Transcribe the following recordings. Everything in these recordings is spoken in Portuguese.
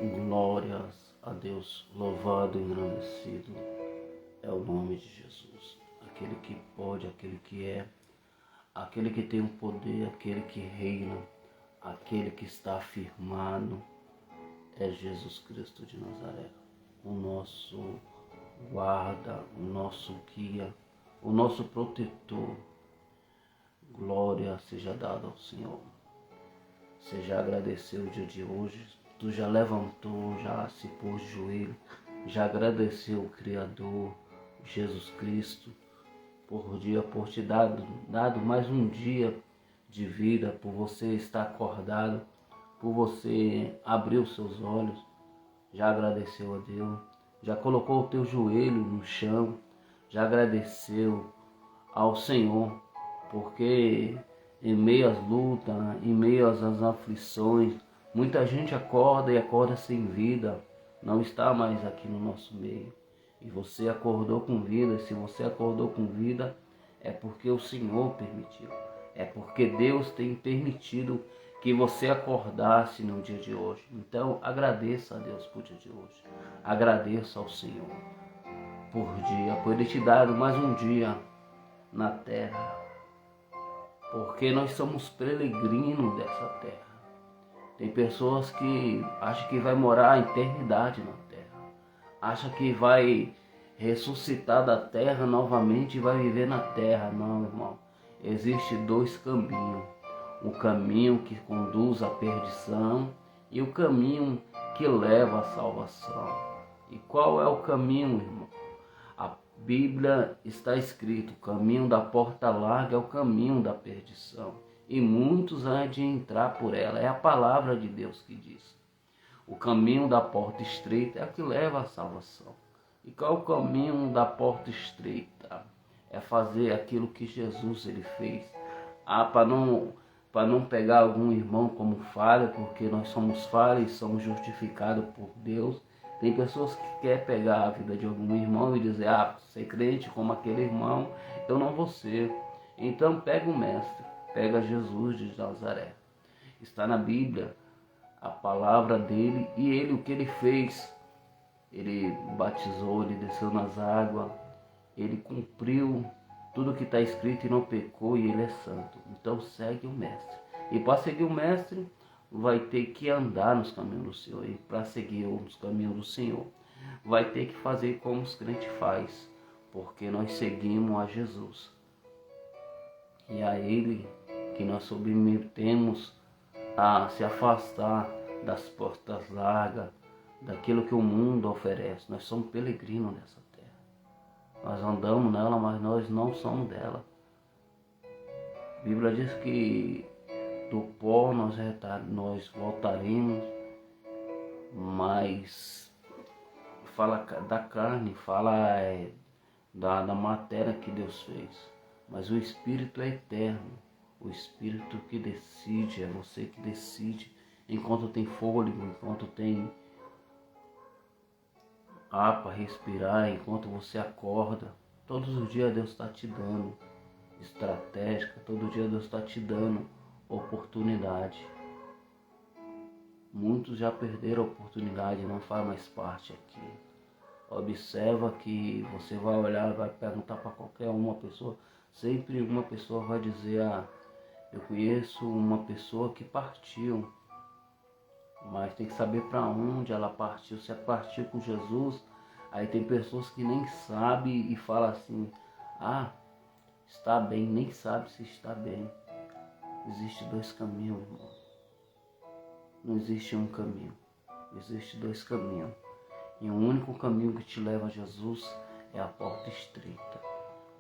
Glórias a Deus, louvado e engrandecido é o nome de Jesus. Aquele que pode, aquele que é, aquele que tem o poder, aquele que reina, aquele que está afirmado é Jesus Cristo de Nazaré. O nosso guarda, o nosso guia, o nosso protetor. Glória seja dada ao Senhor. Você já agradeceu o dia de hoje? Tu já levantou, já se pôs de joelho, já agradeceu o Criador, Jesus Cristo, por te dado mais um dia de vida, por você estar acordado, por você abrir os seus olhos. Já agradeceu a Deus, já colocou o teu joelho no chão, já agradeceu ao Senhor, porque em meio às lutas, em meio às aflições, muita gente acorda e acorda sem vida, não está mais aqui no nosso meio. E você acordou com vida, e se você acordou com vida, é porque o Senhor permitiu. É porque Deus tem permitido que você acordasse no dia de hoje. Então agradeça a Deus por dia de hoje. Agradeça ao Senhor por Ele te dar mais um dia na terra. Porque nós somos peregrinos dessa terra. Tem pessoas que acham que vai morar a eternidade na terra. Acham que vai ressuscitar da terra novamente e vai viver na terra. Não, irmão. Existem dois caminhos. O caminho que conduz à perdição e o caminho que leva à salvação. E qual é o caminho, irmão? A Bíblia está escrito: o caminho da porta larga é o caminho da perdição, e muitos hão de entrar por ela. É a palavra de Deus que diz. O caminho da porta estreita é o que leva à salvação. E qual é o caminho da porta estreita? É fazer aquilo que Jesus ele fez. Para não pegar algum irmão como falha, porque nós somos falhos e somos justificados por Deus. Tem pessoas que querem pegar a vida de algum irmão e dizer: ser crente como aquele irmão, eu não vou ser. Então pega o mestre, pega Jesus de Nazaré. Está na Bíblia a palavra dele e ele, o que ele fez. Ele batizou, ele desceu nas águas, ele cumpriu tudo que está escrito e não pecou, e ele é santo. Então segue o mestre. E para seguir o mestre, vai ter que andar nos caminhos do Senhor. E para seguir os caminhos do Senhor, vai ter que fazer como os crentes faz, porque nós seguimos a Jesus. E a Ele que nós submetemos a se afastar das portas largas, daquilo que o mundo oferece. Nós somos peregrinos nessa terra. Nós andamos nela, mas nós não somos dela. A Bíblia diz que do pó nós voltaremos, mas fala da carne, fala da matéria que Deus fez. Mas o Espírito é eterno, o Espírito que decide, é você que decide, enquanto tem fôlego, enquanto tem ar para respirar, enquanto você acorda. Todos os dias Deus está te dando estratégia, todo dia Deus está te dando oportunidade. Muitos já perderam a oportunidade, não faz mais parte aqui. Observa que você vai olhar, vai perguntar para qualquer uma pessoa, sempre uma pessoa vai dizer: eu conheço uma pessoa que partiu, mas tem que saber para onde ela partiu. Se ela partiu com Jesus, aí tem pessoas que nem sabem e falam assim: está bem, nem sabe se está bem. Existem dois caminhos, irmão. Não existe um caminho. Existem dois caminhos. E o único caminho que te leva a Jesus é a porta estreita.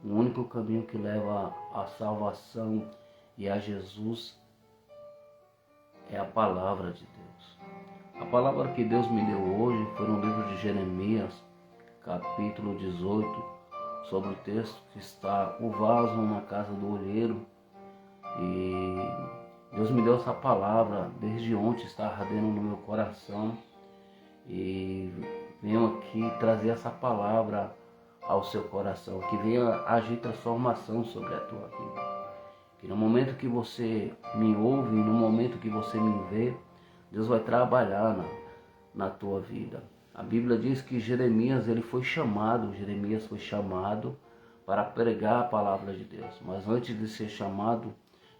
O único caminho que leva à salvação e a Jesus é a palavra de Deus. A palavra que Deus me deu hoje foi no livro de Jeremias, capítulo 18, sobre o texto que está: o vaso na casa do olheiro. E Deus me deu essa palavra desde ontem, está ardendo no meu coração, e venho aqui trazer essa palavra ao seu coração, que venha agir transformação sobre a tua vida. Que no momento que você me ouve, no momento que você me vê, Deus vai trabalhar na tua vida. A Bíblia diz que Jeremias foi chamado para pregar a palavra de Deus. Mas antes de ser chamado,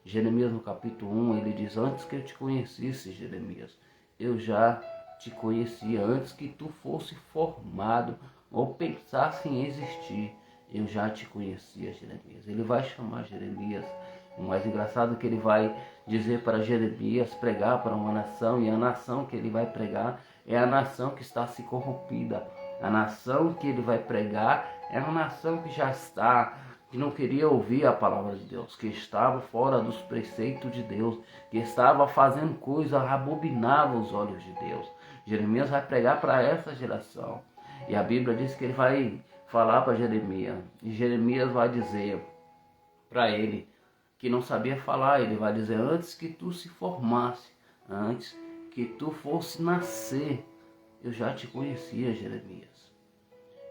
Jeremias no capítulo 1, ele diz: antes que eu te conhecesse, Jeremias, eu já te conhecia. Antes que tu fosse formado ou pensasse em existir, eu já te conhecia, Jeremias. Ele vai chamar Jeremias. O mais engraçado é que ele vai dizer para Jeremias pregar para uma nação, e a nação que ele vai pregar é a nação que está se corrompida. A nação que ele vai pregar é uma nação que já está, que não queria ouvir a palavra de Deus, que estava fora dos preceitos de Deus, que estava fazendo coisas abomináveis aos olhos de Deus. Jeremias vai pregar para essa geração. E a Bíblia diz que ele vai falar para Jeremias. E Jeremias vai dizer para ele que não sabia falar. Ele vai dizer: antes que tu se formasse, antes que tu fosse nascer, eu já te conhecia, Jeremias.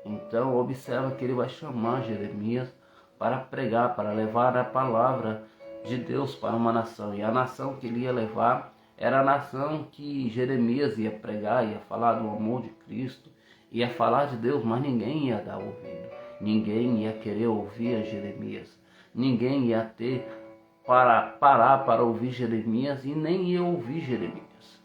Então observa que ele vai chamar Jeremias para pregar, para levar a palavra de Deus para uma nação. E a nação que ele ia levar era a nação que Jeremias ia pregar, ia falar do amor de Cristo, ia falar de Deus, mas ninguém ia dar ouvido. Ninguém ia querer ouvir a Jeremias. Ninguém ia ter parar para ouvir Jeremias, e nem ia ouvir Jeremias.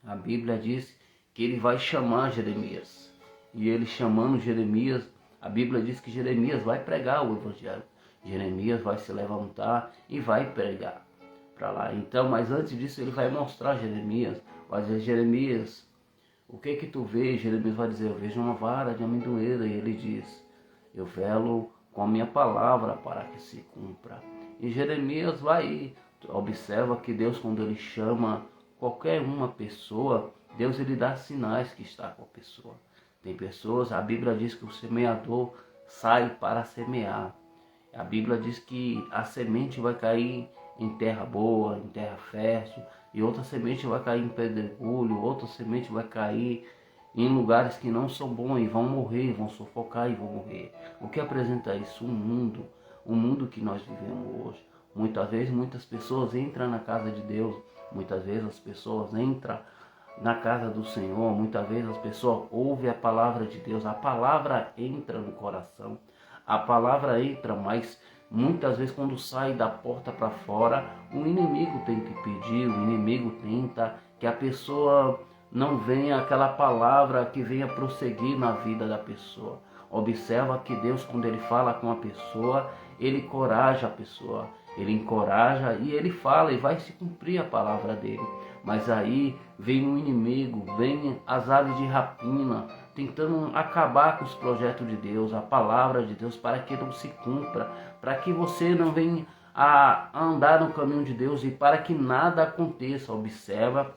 A Bíblia diz que ele vai chamar Jeremias. E ele chamando Jeremias, a Bíblia diz que Jeremias vai pregar o Evangelho. Jeremias vai se levantar e vai pregar para lá. Então, mas antes disso ele vai mostrar a Jeremias. Vai dizer: Jeremias, o que tu vês? Jeremias vai dizer: eu vejo uma vara de amendoeira. E ele diz: eu velo com a minha palavra para que se cumpra. E Jeremias vai, observa que Deus, quando ele chama qualquer uma pessoa, Deus ele dá sinais que está com a pessoa. Tem pessoas, a Bíblia diz que o semeador sai para semear. A Bíblia diz que a semente vai cair em terra boa, em terra fértil, e outra semente vai cair em pedregulho, outra semente vai cair em lugares que não são bons e vão morrer, vão sufocar e vão morrer. O que apresenta isso? O mundo que nós vivemos hoje. Muitas vezes, muitas pessoas entram na casa de Deus, muitas vezes as pessoas entram na casa do Senhor, muitas vezes as pessoas ouvem a palavra de Deus, a palavra entra no coração, a palavra entra, mas muitas vezes quando sai da porta para fora, o inimigo tenta impedir, o inimigo tenta que a pessoa não venha aquela palavra que venha prosseguir na vida da pessoa. Observa que Deus, quando ele fala com a pessoa, ele encoraja a pessoa, ele encoraja e ele fala e vai se cumprir a palavra dele. Mas aí vem o inimigo, vem as aves de rapina, tentando acabar com os projetos de Deus, a palavra de Deus, para que não se cumpra, para que você não venha a andar no caminho de Deus e para que nada aconteça. Observa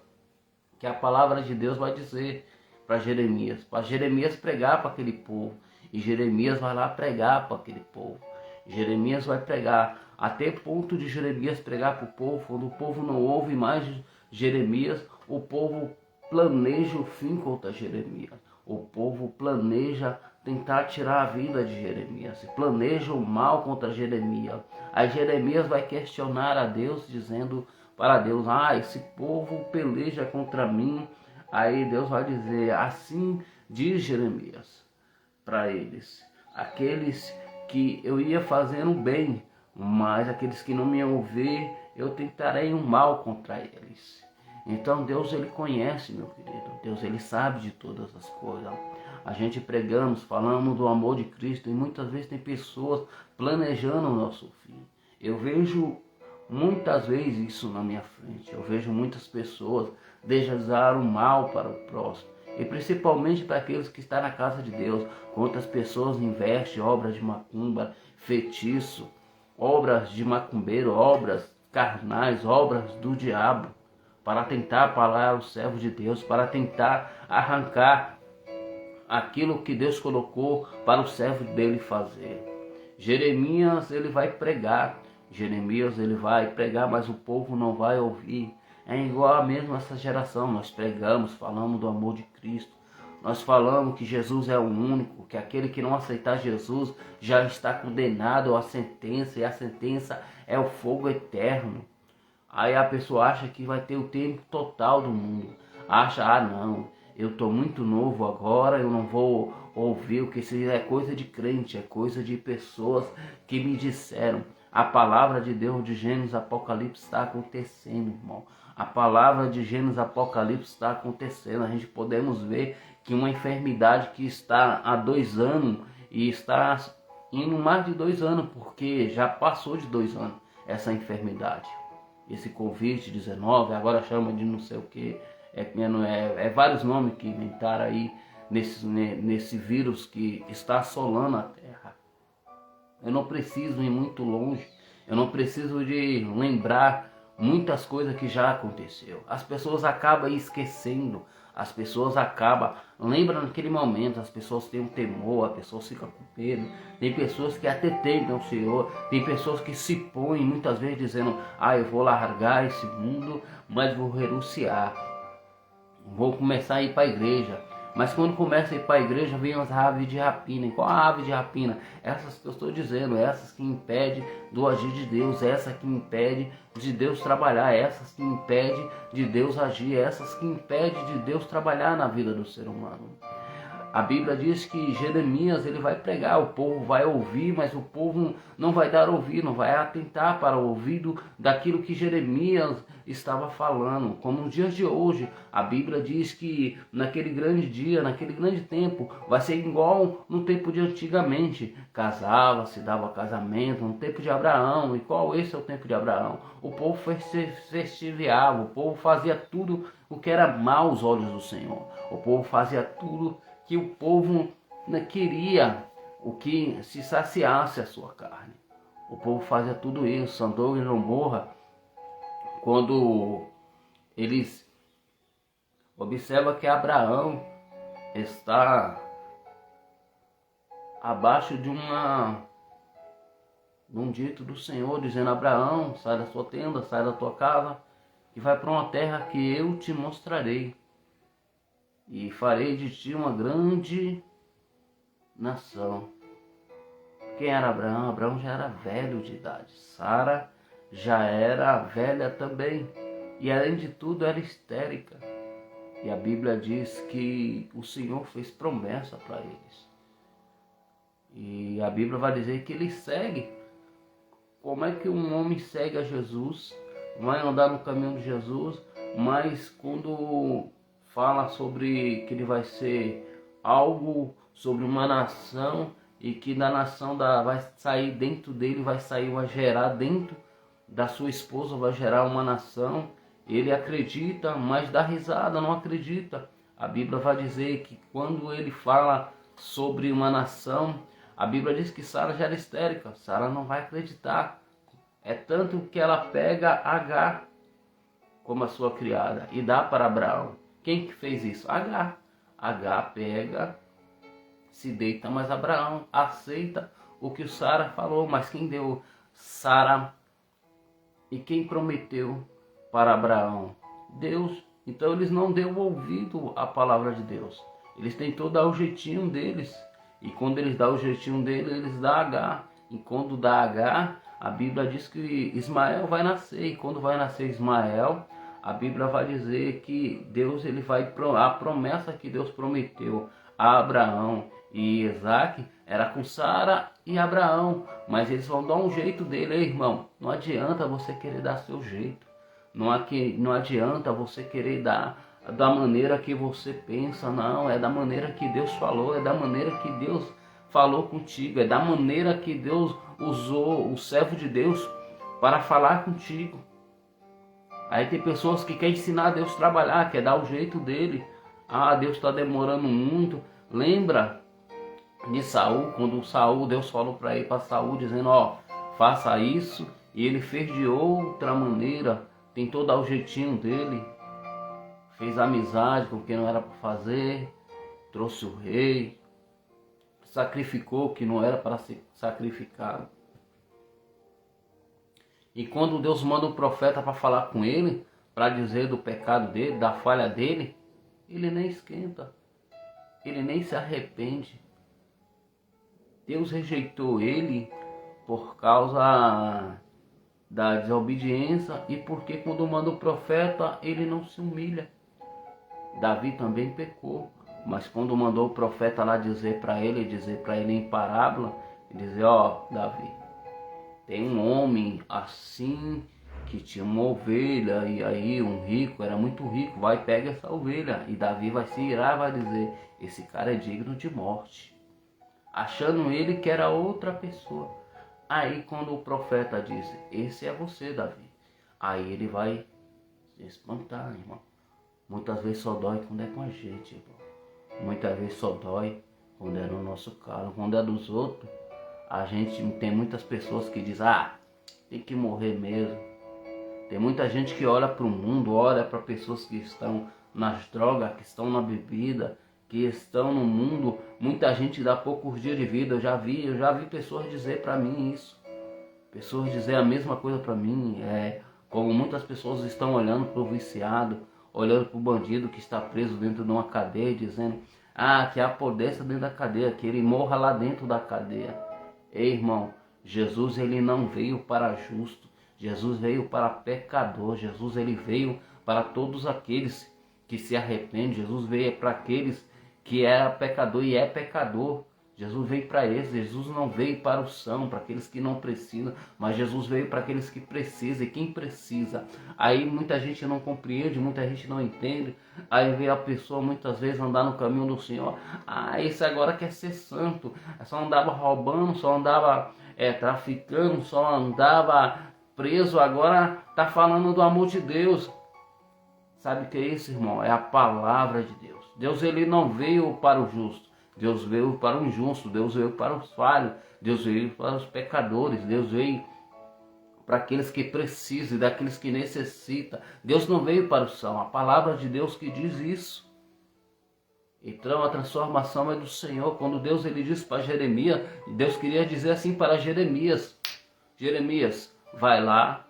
que a palavra de Deus vai dizer para Jeremias pregar para aquele povo. E Jeremias vai lá pregar para aquele povo. Jeremias vai pregar, até ponto de Jeremias pregar para o povo. Quando o povo não ouve mais Jeremias, o povo planeja o fim contra Jeremias. O povo planeja tentar tirar a vida de Jeremias, planeja o mal contra Jeremias. Aí Jeremias vai questionar a Deus, dizendo para Deus: esse povo peleja contra mim. Aí Deus vai dizer: assim diz Jeremias para eles, aqueles que eu ia fazendo bem, mas aqueles que não me iam ouvir, eu tentarei um mal contra eles. Então Deus ele conhece, meu querido, Deus ele sabe de todas as coisas. A gente pregamos, falamos do amor de Cristo, e muitas vezes tem pessoas planejando o nosso fim. Eu vejo muitas vezes isso na minha frente. Eu vejo muitas pessoas desejar o mal para o próximo, e principalmente para aqueles que estão na casa de Deus. Quantas pessoas investem obras de macumba, feitiço, obras de macumbeiro, obras carnais, obras do diabo, para tentar parar os servos de Deus, para tentar arrancar aquilo que Deus colocou para o servo dele fazer. Jeremias ele vai pregar, mas o povo não vai ouvir. É igual a mesmo essa geração. Nós pregamos, falamos do amor de Cristo, nós falamos que Jesus é o único, que aquele que não aceitar Jesus já está condenado à sentença, e a sentença é o fogo eterno. Aí a pessoa acha que vai ter o tempo total do mundo, acha, ah não, eu estou muito novo agora, eu não vou ouvir, o que isso é coisa de crente, é coisa de pessoas que me disseram. A palavra de Deus de Gênesis Apocalipse está acontecendo, irmão. A palavra de Gênesis Apocalipse está acontecendo. A gente podemos ver que uma enfermidade que está há 2 anos e está indo mais de 2 anos, porque já passou de 2 anos essa enfermidade. Esse Covid-19, agora chama de não sei o que, é vários nomes que inventaram aí nesse vírus que está assolando a Terra. Eu não preciso ir muito longe, eu não preciso de lembrar muitas coisas que já aconteceu. As pessoas acabam esquecendo, as pessoas acabam, lembram naquele momento, as pessoas têm um temor, as pessoas ficam com medo. Tem pessoas que até temem o Senhor, tem pessoas que se põem muitas vezes dizendo, ah, eu vou largar esse mundo, mas vou renunciar. Vou começar a ir para a igreja. Mas quando começa a ir para a igreja, vem as aves de rapina. E qual a ave de rapina? Essas que eu estou dizendo, essas que impedem do agir de Deus, essas que impedem de Deus trabalhar, essas que impedem de Deus agir, essas que impedem de Deus trabalhar na vida do ser humano. A Bíblia diz que Jeremias ele vai pregar, o povo vai ouvir, mas o povo não vai dar ouvido, não vai atentar para o ouvido daquilo que Jeremias estava falando. Como nos dias de hoje, a Bíblia diz que naquele grande dia, naquele grande tempo, vai ser igual no tempo de antigamente. Casava-se, dava casamento, no tempo de Abraão. E qual esse é o tempo de Abraão? O povo festiviava, o povo fazia tudo o que era mal aos olhos do Senhor. O povo fazia tudo que o povo queria, o que se saciasse a sua carne. O povo fazia tudo isso. Sodoma e Gomorra, quando eles observam que Abraão está abaixo de um dito do Senhor, dizendo, Abraão, sai da sua tenda, sai da tua casa, e vai para uma terra que eu te mostrarei. E farei de ti uma grande nação. Quem era Abraão? Abraão já era velho de idade. Sara já era velha também. E além de tudo era histérica. E a Bíblia diz que o Senhor fez promessa para eles. E a Bíblia vai dizer que ele segue. Como é que um homem segue a Jesus? Vai andar no caminho de Jesus, mas quando fala sobre que ele vai ser algo sobre uma nação e que da nação vai sair dentro dele, vai gerar dentro da sua esposa, vai gerar uma nação. Ele acredita, mas dá risada, não acredita. A Bíblia vai dizer que quando ele fala sobre uma nação, a Bíblia diz que Sara já era histérica. Sara não vai acreditar. É tanto que ela pega Agar como a sua criada e dá para Abraão. Quem que fez isso? Agar. Agar pega, se deita, mas Abraão aceita o que Sara falou. Mas quem deu Sara e quem prometeu para Abraão? Deus. Então eles não deu ouvido à palavra de Deus. Eles tentou dar o jeitinho deles. E quando eles dão o jeitinho deles, eles dão Agar. E quando dá Agar, a Bíblia diz que Ismael vai nascer. E quando vai nascer Ismael, a Bíblia vai dizer que Deus, ele vai, a promessa que Deus prometeu a Abraão e Isaac era com Sara e Abraão, mas eles vão dar um jeito dele. Ei, irmão, não adianta você querer dar seu jeito, não adianta você querer dar da maneira que você pensa, não, é da maneira que Deus falou, é da maneira que Deus falou contigo, é da maneira que Deus usou o servo de Deus para falar contigo. Aí tem pessoas que querem ensinar Deus a trabalhar, quer dar o jeito dele. Ah, Deus está demorando muito. Lembra de Saul, quando Saul, Deus falou para ele, para Saul, dizendo, ó, faça isso. E ele fez de outra maneira, tentou dar o jeitinho dele. Fez amizade com quem não era para fazer, trouxe o rei, sacrificou o que não era para ser sacrificado. E quando Deus manda um profeta para falar com ele, para dizer do pecado dele, da falha dele, ele nem esquenta, ele nem se arrepende. Deus rejeitou ele por causa da desobediência e porque quando manda o profeta, ele não se humilha. Davi também pecou, mas quando mandou o profeta lá dizer para ele em parábola, dizer, ó, Davi, tem um homem assim que tinha uma ovelha, e aí um rico, era muito rico, vai e pega essa ovelha. E Davi vai se irar e vai dizer, esse cara é digno de morte, achando ele que era outra pessoa. Aí quando o profeta diz, esse é você, Davi, aí ele vai se espantar, irmão. Muitas vezes só dói quando é com a gente, irmão. Muitas vezes só dói quando é no nosso caso. Quando é dos outros, a gente tem muitas pessoas que dizem, tem que morrer mesmo. Tem muita gente que olha para o mundo, olha para pessoas que estão nas drogas, que estão na bebida, que estão no mundo. Muita gente dá poucos dias de vida. Eu já vi pessoas dizer para mim isso. Pessoas dizer a mesma coisa para mim. Como muitas pessoas estão olhando para o viciado, olhando para o bandido que está preso dentro de uma cadeia, dizendo, que apodreça dentro da cadeia, que ele morra lá dentro da cadeia. Ei, irmão, Jesus ele não veio para justo, Jesus veio para pecador, Jesus ele veio para todos aqueles que se arrependem, Jesus veio para aqueles que era pecador e é pecador. Jesus veio para eles, Jesus não veio para o são, para aqueles que não precisam, mas Jesus veio para aqueles que precisam, e quem precisa. Aí muita gente não compreende, muita gente não entende, aí vê a pessoa muitas vezes andar no caminho do Senhor, esse agora quer ser santo, só andava roubando, só andava traficando, só andava preso, agora está falando do amor de Deus. Sabe o que é isso, irmão? É a palavra de Deus. Deus ele não veio para o justo, Deus veio para o injusto, Deus veio para os falhos, Deus veio para os pecadores, Deus veio para aqueles que precisam, daqueles que necessitam. Deus não veio para o são, a palavra de Deus que diz isso. Então a transformação é do Senhor. Quando Deus ele disse para Jeremias, Deus queria dizer assim para Jeremias, Jeremias, vai lá,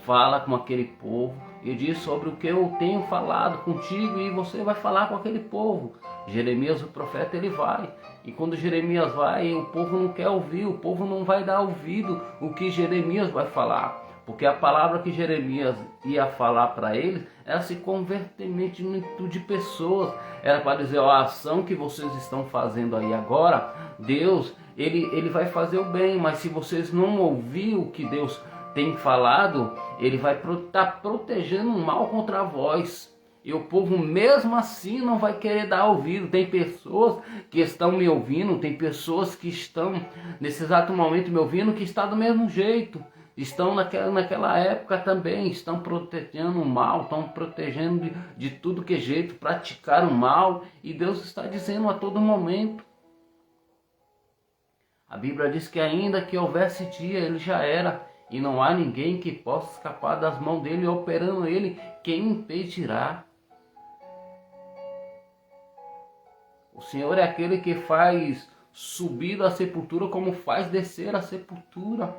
fala com aquele povo e diz sobre o que eu tenho falado contigo, e você vai falar com aquele povo. Jeremias, o profeta, ele vai. E quando Jeremias vai, o povo não quer ouvir, o povo não vai dar ouvido o que Jeremias vai falar. Porque a palavra que Jeremias ia falar para eles era se convertimento de pessoas. Era para dizer, a ação que vocês estão fazendo aí agora, Deus, ele vai fazer o bem, mas se vocês não ouvir o que Deus tem falado, ele vai estar protegendo o mal contra vós. E o povo mesmo assim não vai querer dar ouvido. Tem pessoas que estão me ouvindo, tem pessoas que estão nesse exato momento me ouvindo, que está do mesmo jeito. Estão naquela época também, estão protegendo o mal, estão protegendo de tudo que é jeito, praticar o mal. E Deus está dizendo a todo momento. A Bíblia diz que ainda que houvesse dia, ele já era. E não há ninguém que possa escapar das mãos dele, operando ele, quem impedirá? O Senhor é aquele que faz subir da sepultura como faz descer a sepultura.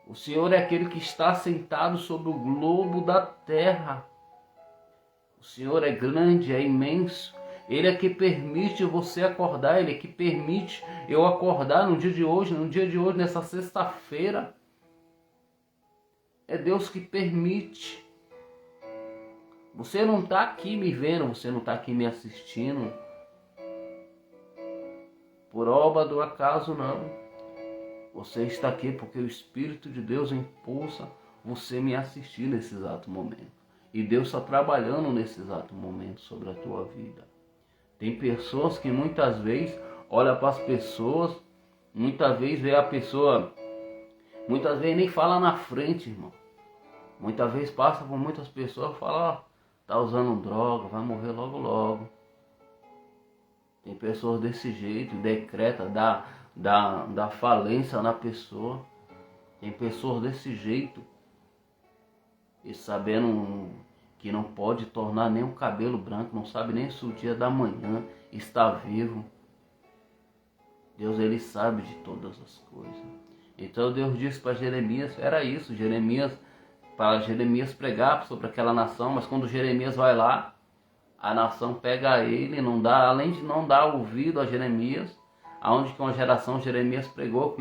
O Senhor é aquele que está sentado sobre o globo da terra. O Senhor é grande, é imenso. Ele é que permite você acordar, Ele é que permite eu acordar no dia de hoje, nessa sexta-feira. É Deus que permite. Você não está aqui me vendo, você não está aqui me assistindo por obra do acaso, não. Você está aqui porque o Espírito de Deus impulsa você me assistir nesse exato momento. E Deus está trabalhando nesse exato momento sobre a tua vida. Tem pessoas que muitas vezes olham para as pessoas, muitas vezes vê a pessoa, muitas vezes nem fala na frente, irmão. Muitas vezes passa por muitas pessoas e fala, tá usando droga, vai morrer logo logo. Tem pessoas desse jeito, decreta, dá falência na pessoa. Tem pessoas desse jeito, e sabendo que não pode tornar nem o cabelo branco, não sabe nem se o dia da manhã está vivo. Deus, ele sabe de todas as coisas. Então Deus disse para Jeremias, era isso, para Jeremias pregar sobre aquela nação, mas quando Jeremias vai lá, a nação pega ele, além de não dar ouvido a Jeremias, aonde que uma geração Jeremias pregou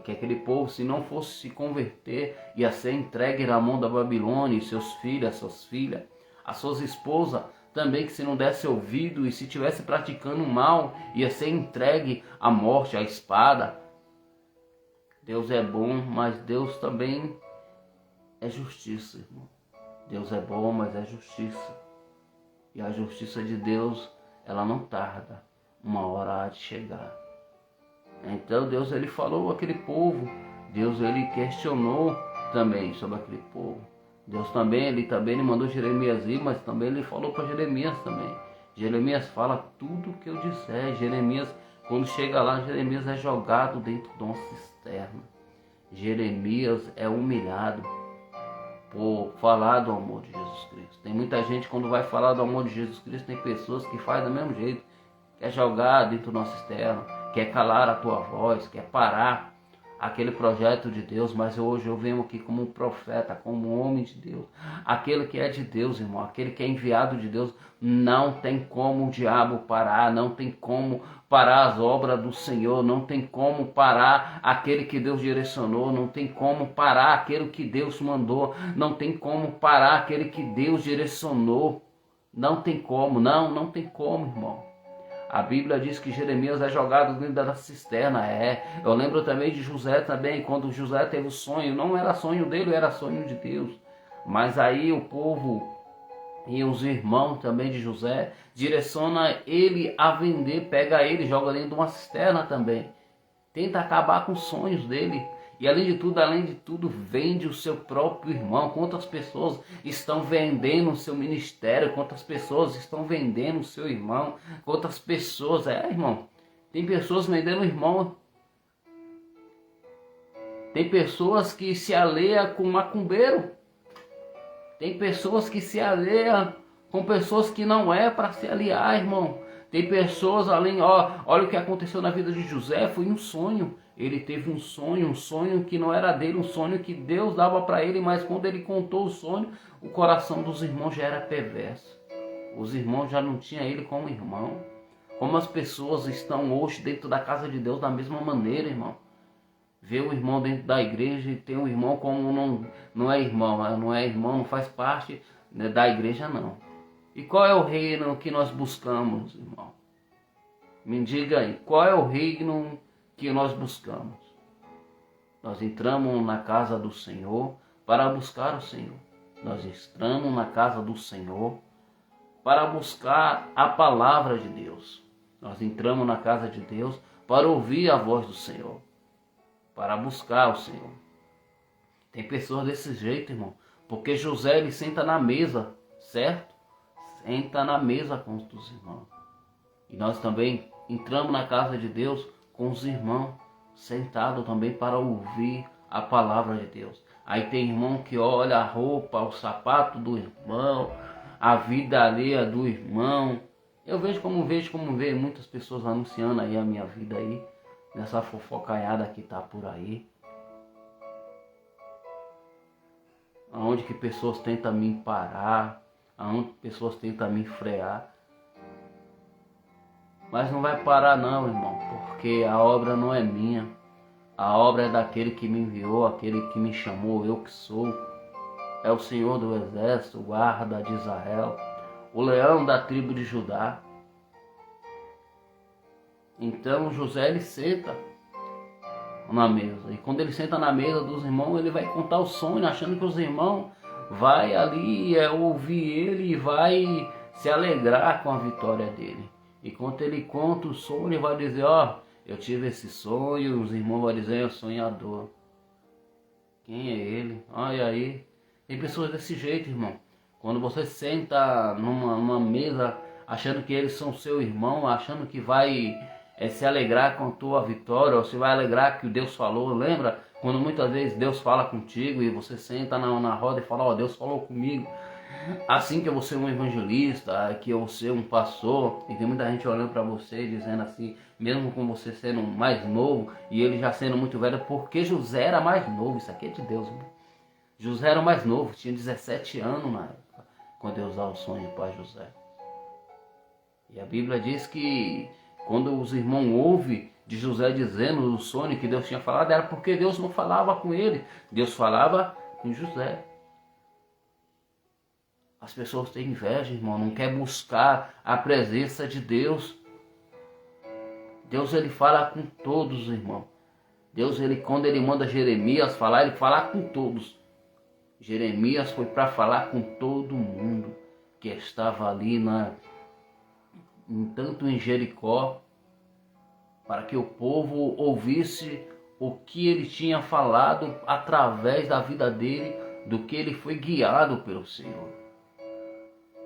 que aquele povo, se não fosse se converter, ia ser entregue na mão da Babilônia, e seus filhos, suas filhas, as suas esposas também que se não desse ouvido e se estivesse praticando mal, ia ser entregue à morte, à espada. Deus é bom, mas Deus também é justiça, irmão. Deus é bom, mas é justiça. E a justiça de Deus, ela não tarda. Uma hora há de chegar. Então Deus, ele falou àquele povo. Deus, ele questionou também sobre aquele povo. Deus também, ele mandou Jeremias ir, mas também ele falou para Jeremias também. Jeremias fala tudo o que eu disser. Jeremias, quando chega lá, Jeremias é jogado dentro de uma cisterna. Jeremias é humilhado por falar do amor de Jesus Cristo. Tem muita gente, quando vai falar do amor de Jesus Cristo, tem pessoas que fazem do mesmo jeito. Quer jogar dentro do nosso externo, quer calar a tua voz, quer parar aquele projeto de Deus. Mas hoje eu venho aqui como um profeta, como um homem de Deus. Aquele que é de Deus, irmão, aquele que é enviado de Deus, não tem como o diabo parar, não tem como parar as obras do Senhor, não tem como parar aquele que Deus direcionou, não tem como parar aquele que Deus mandou, não tem como parar aquele que Deus direcionou. Não tem como, não tem como, irmão. A Bíblia diz que Jeremias é jogado dentro da cisterna. Eu lembro também de José também, quando José teve o sonho, não era sonho dele, era sonho de Deus. Mas aí o povo e os irmãos também de José direciona ele a vender, pega ele, joga dentro de uma cisterna também. Tenta acabar com os sonhos dele. E além de tudo, vende o seu próprio irmão. Quantas pessoas estão vendendo o seu ministério? Quantas pessoas estão vendendo o seu irmão? Quantas pessoas, irmão, tem pessoas vendendo o irmão. Tem pessoas que se alheiam com macumbeiro. Tem pessoas que se alheiam com pessoas que não é para se aliar, irmão. Tem pessoas além, olha o que aconteceu na vida de José, foi um sonho. Ele teve um sonho que não era dele, um sonho que Deus dava para ele, mas quando ele contou o sonho, o coração dos irmãos já era perverso. Os irmãos já não tinham ele como irmão. Como as pessoas estão hoje dentro da casa de Deus da mesma maneira, irmão. Vê o irmão dentro da igreja e tem um irmão como não é irmão, não faz parte, né, da igreja não. E qual é o reino que nós buscamos, irmão? Me diga aí, qual é o reino que nós buscamos? Nós entramos na casa do Senhor para buscar o Senhor. Nós entramos na casa do Senhor para buscar a palavra de Deus. Nós entramos na casa de Deus para ouvir a voz do Senhor, para buscar o Senhor. Tem pessoas desse jeito, irmão, porque José, ele senta na mesa, certo? Senta na mesa com os irmãos. E nós também entramos na casa de Deus com os irmãos, sentados também para ouvir a palavra de Deus. Aí tem irmão que olha a roupa, o sapato do irmão, a vida alheia do irmão. Eu vejo como muitas pessoas anunciando aí a minha vida aí, nessa fofocaiada que tá por aí. Aonde que pessoas tentam me parar, aonde pessoas tentam me frear. Mas não vai parar não, irmão, porque a obra não é minha. A obra é daquele que me enviou, aquele que me chamou, eu que sou. É o Senhor do Exército, o guarda de Israel, o leão da tribo de Judá. Então José, ele senta na mesa. E quando ele senta na mesa dos irmãos, ele vai contar o sonho, achando que os irmãos vai ali ouvir ele e vai se alegrar com a vitória dele. E quando ele conta o sonho, ele vai dizer, eu tive esse sonho. Os irmãos vão dizer, é o sonhador. Quem é ele? E aí? Tem pessoas desse jeito, irmão. Quando você senta numa mesa, achando que eles são seu irmão, achando que vai se alegrar com a tua vitória, ou se vai alegrar que Deus falou. Lembra quando muitas vezes Deus fala contigo e você senta na roda e fala, Deus falou comigo. Assim que eu vou ser um evangelista, que eu vou ser um pastor, e tem muita gente olhando para você dizendo assim, mesmo com você sendo mais novo e ele já sendo muito velho, porque José era mais novo. Isso aqui é de Deus, irmão. José era mais novo, tinha 17 anos na época, quando Deus dá o sonho para José. E a Bíblia diz que quando os irmãos ouvem de José dizendo o sonho que Deus tinha falado, era porque Deus não falava com ele, Deus falava com José. As pessoas têm inveja, irmão, não quer buscar a presença de Deus. Deus, ele fala com todos, irmão. Deus, ele, quando ele manda Jeremias falar, ele fala com todos. Jeremias foi para falar com todo mundo que estava ali tanto em Jericó, para que o povo ouvisse o que ele tinha falado através da vida dele, do que ele foi guiado pelo Senhor.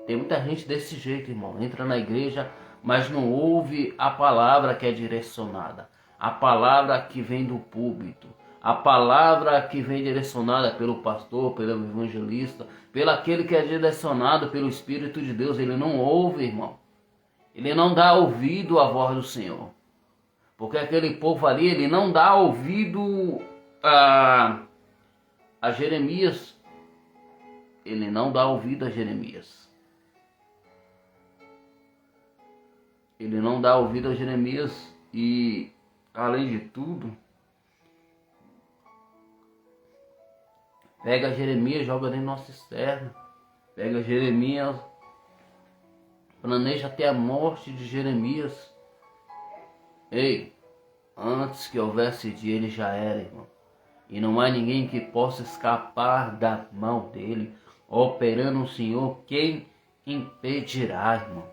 Tem muita gente desse jeito, irmão. Entra na igreja, mas não ouve a palavra que é direcionada. A palavra que vem do púlpito. A palavra que vem direcionada pelo pastor, pelo evangelista, pelo aquele que é direcionado pelo Espírito de Deus. Ele não ouve, irmão. Ele não dá ouvido à voz do Senhor. Porque aquele povo ali, ele não dá ouvido a Jeremias. Ele não dá ouvido a Jeremias. Ele não dá ouvido a Jeremias e, além de tudo, pega Jeremias, joga dentro de uma cisterna. Pega Jeremias, planeja até a morte de Jeremias. Ei, antes que houvesse dia, ele já era, irmão. E não há ninguém que possa escapar da mão dele. Operando o Senhor, quem impedirá, irmão?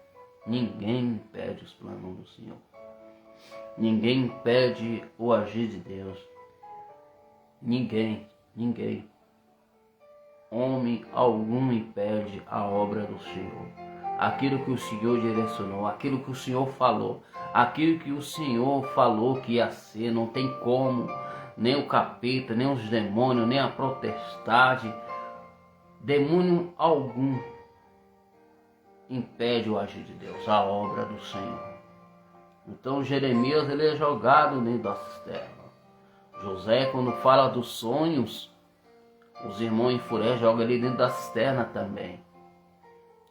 Ninguém impede os planos do Senhor. Ninguém impede o agir de Deus. Ninguém. Homem algum impede a obra do Senhor. Aquilo que o Senhor direcionou, aquilo que o Senhor falou, aquilo que o Senhor falou que ia ser, não tem como, nem o capeta, nem os demônios, nem a potestade, demônio algum impede o agir de Deus, a obra do Senhor. Então Jeremias, ele é jogado dentro da cisterna. José, quando fala dos sonhos, os irmãos enfurecem, jogam ele dentro da cisterna também.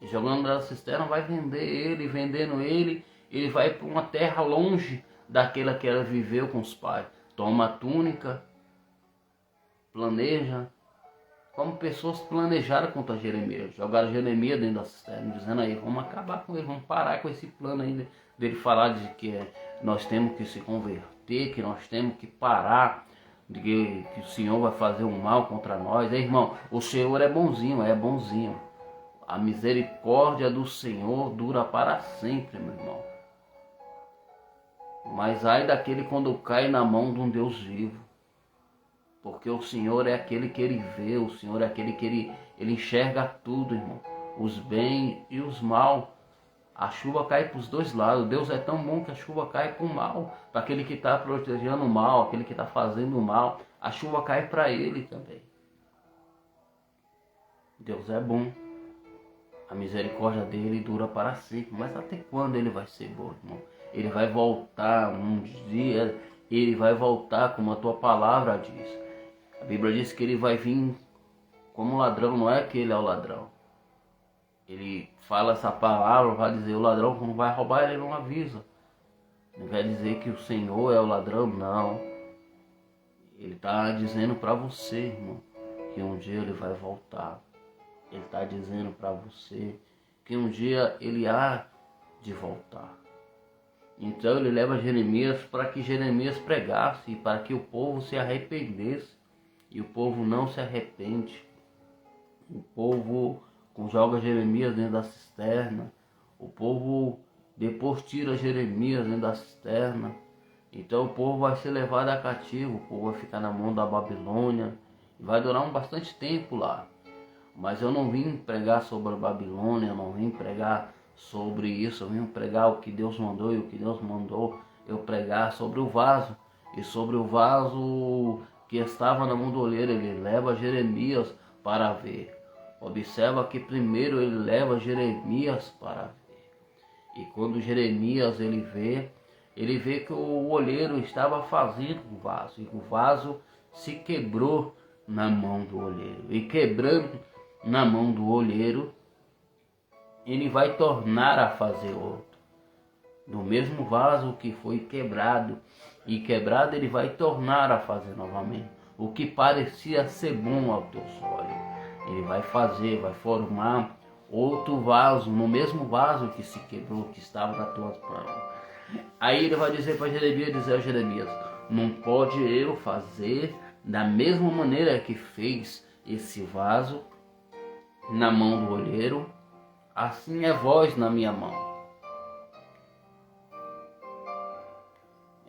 E jogando da cisterna vai vender ele, vendendo ele vai para uma terra longe daquela que ela viveu com os pais. Toma a túnica, planeja, como pessoas planejaram contra Jeremias. Jogaram Jeremias dentro da cisterna, dizendo aí, vamos acabar com ele, vamos parar com esse plano aí dele falar de que nós temos que se converter, que nós temos que parar, de que o Senhor vai fazer um mal contra nós. Irmão, o Senhor é bonzinho. A misericórdia do Senhor dura para sempre, meu irmão. Mas ai daquele quando cai na mão de um Deus vivo. Porque o Senhor é aquele que ele vê, o Senhor é aquele que ele enxerga tudo, irmão. Os bem e os mal. A chuva cai para os dois lados. Deus é tão bom que a chuva cai para o mal. Para aquele que está protegendo o mal, aquele que está fazendo o mal. A chuva cai para ele também. Deus é bom. A misericórdia dele dura para sempre. Mas até quando ele vai ser bom, irmão? Ele vai voltar um dia. Ele vai voltar como a tua palavra diz. A Bíblia diz que ele vai vir como ladrão. Não é que ele é o ladrão. Ele fala essa palavra, vai dizer o ladrão quando vai roubar, ele não avisa. Não quer dizer que o Senhor é o ladrão, não. Ele está dizendo para você, irmão, que um dia ele vai voltar. Ele está dizendo para você que um dia ele há de voltar. Então ele leva Jeremias para que Jeremias pregasse, para que o povo se arrependesse. E o povo não se arrepende. O povo joga Jeremias dentro da cisterna. O povo depois tira Jeremias dentro da cisterna. Então o povo vai ser levado a cativo. O povo vai ficar na mão da Babilônia. E vai durar bastante tempo lá. Mas eu não vim pregar sobre a Babilônia. Eu não vim pregar sobre isso. Eu vim pregar o que Deus mandou. E o que Deus mandou eu pregar sobre o vaso. E sobre o vaso que estava na mão do olheiro. Ele leva Jeremias para ver. Observa que primeiro ele leva Jeremias para ver. E quando Jeremias ele vê que o olheiro estava fazendo o vaso. E o vaso se quebrou na mão do olheiro. E quebrando na mão do olheiro, ele vai tornar a fazer outro. Do mesmo vaso que foi quebrado. E quebrado ele vai tornar a fazer novamente. O que parecia ser bom aos teus olhos. Ele vai fazer, vai formar outro vaso, no mesmo vaso que se quebrou, que estava nas tuas mãos. Aí ele vai dizer para Jeremias, dizer a Jeremias, não pode eu fazer da mesma maneira que fez esse vaso na mão do olheiro, assim é vós na minha mão.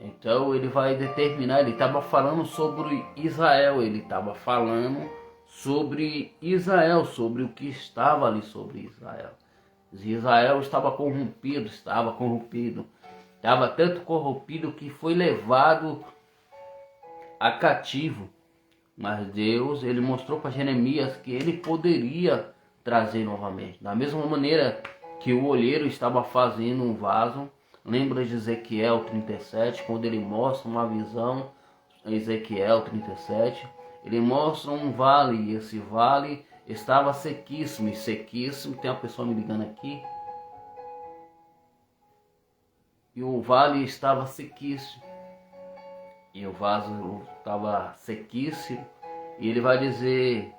Então ele vai determinar, ele estava falando sobre Israel, sobre o que estava ali sobre Israel. Israel estava corrompido, estava tanto corrompido que foi levado a cativo. Mas Deus, ele mostrou para Jeremias que ele poderia trazer novamente. Da mesma maneira que o olheiro estava fazendo um vaso. Lembra de Ezequiel 37, quando ele mostra uma visão, Ezequiel 37, ele mostra um vale, e esse vale estava sequíssimo, tem uma pessoa me ligando aqui, e o vale estava sequíssimo, e o vaso estava sequíssimo, e ele vai dizer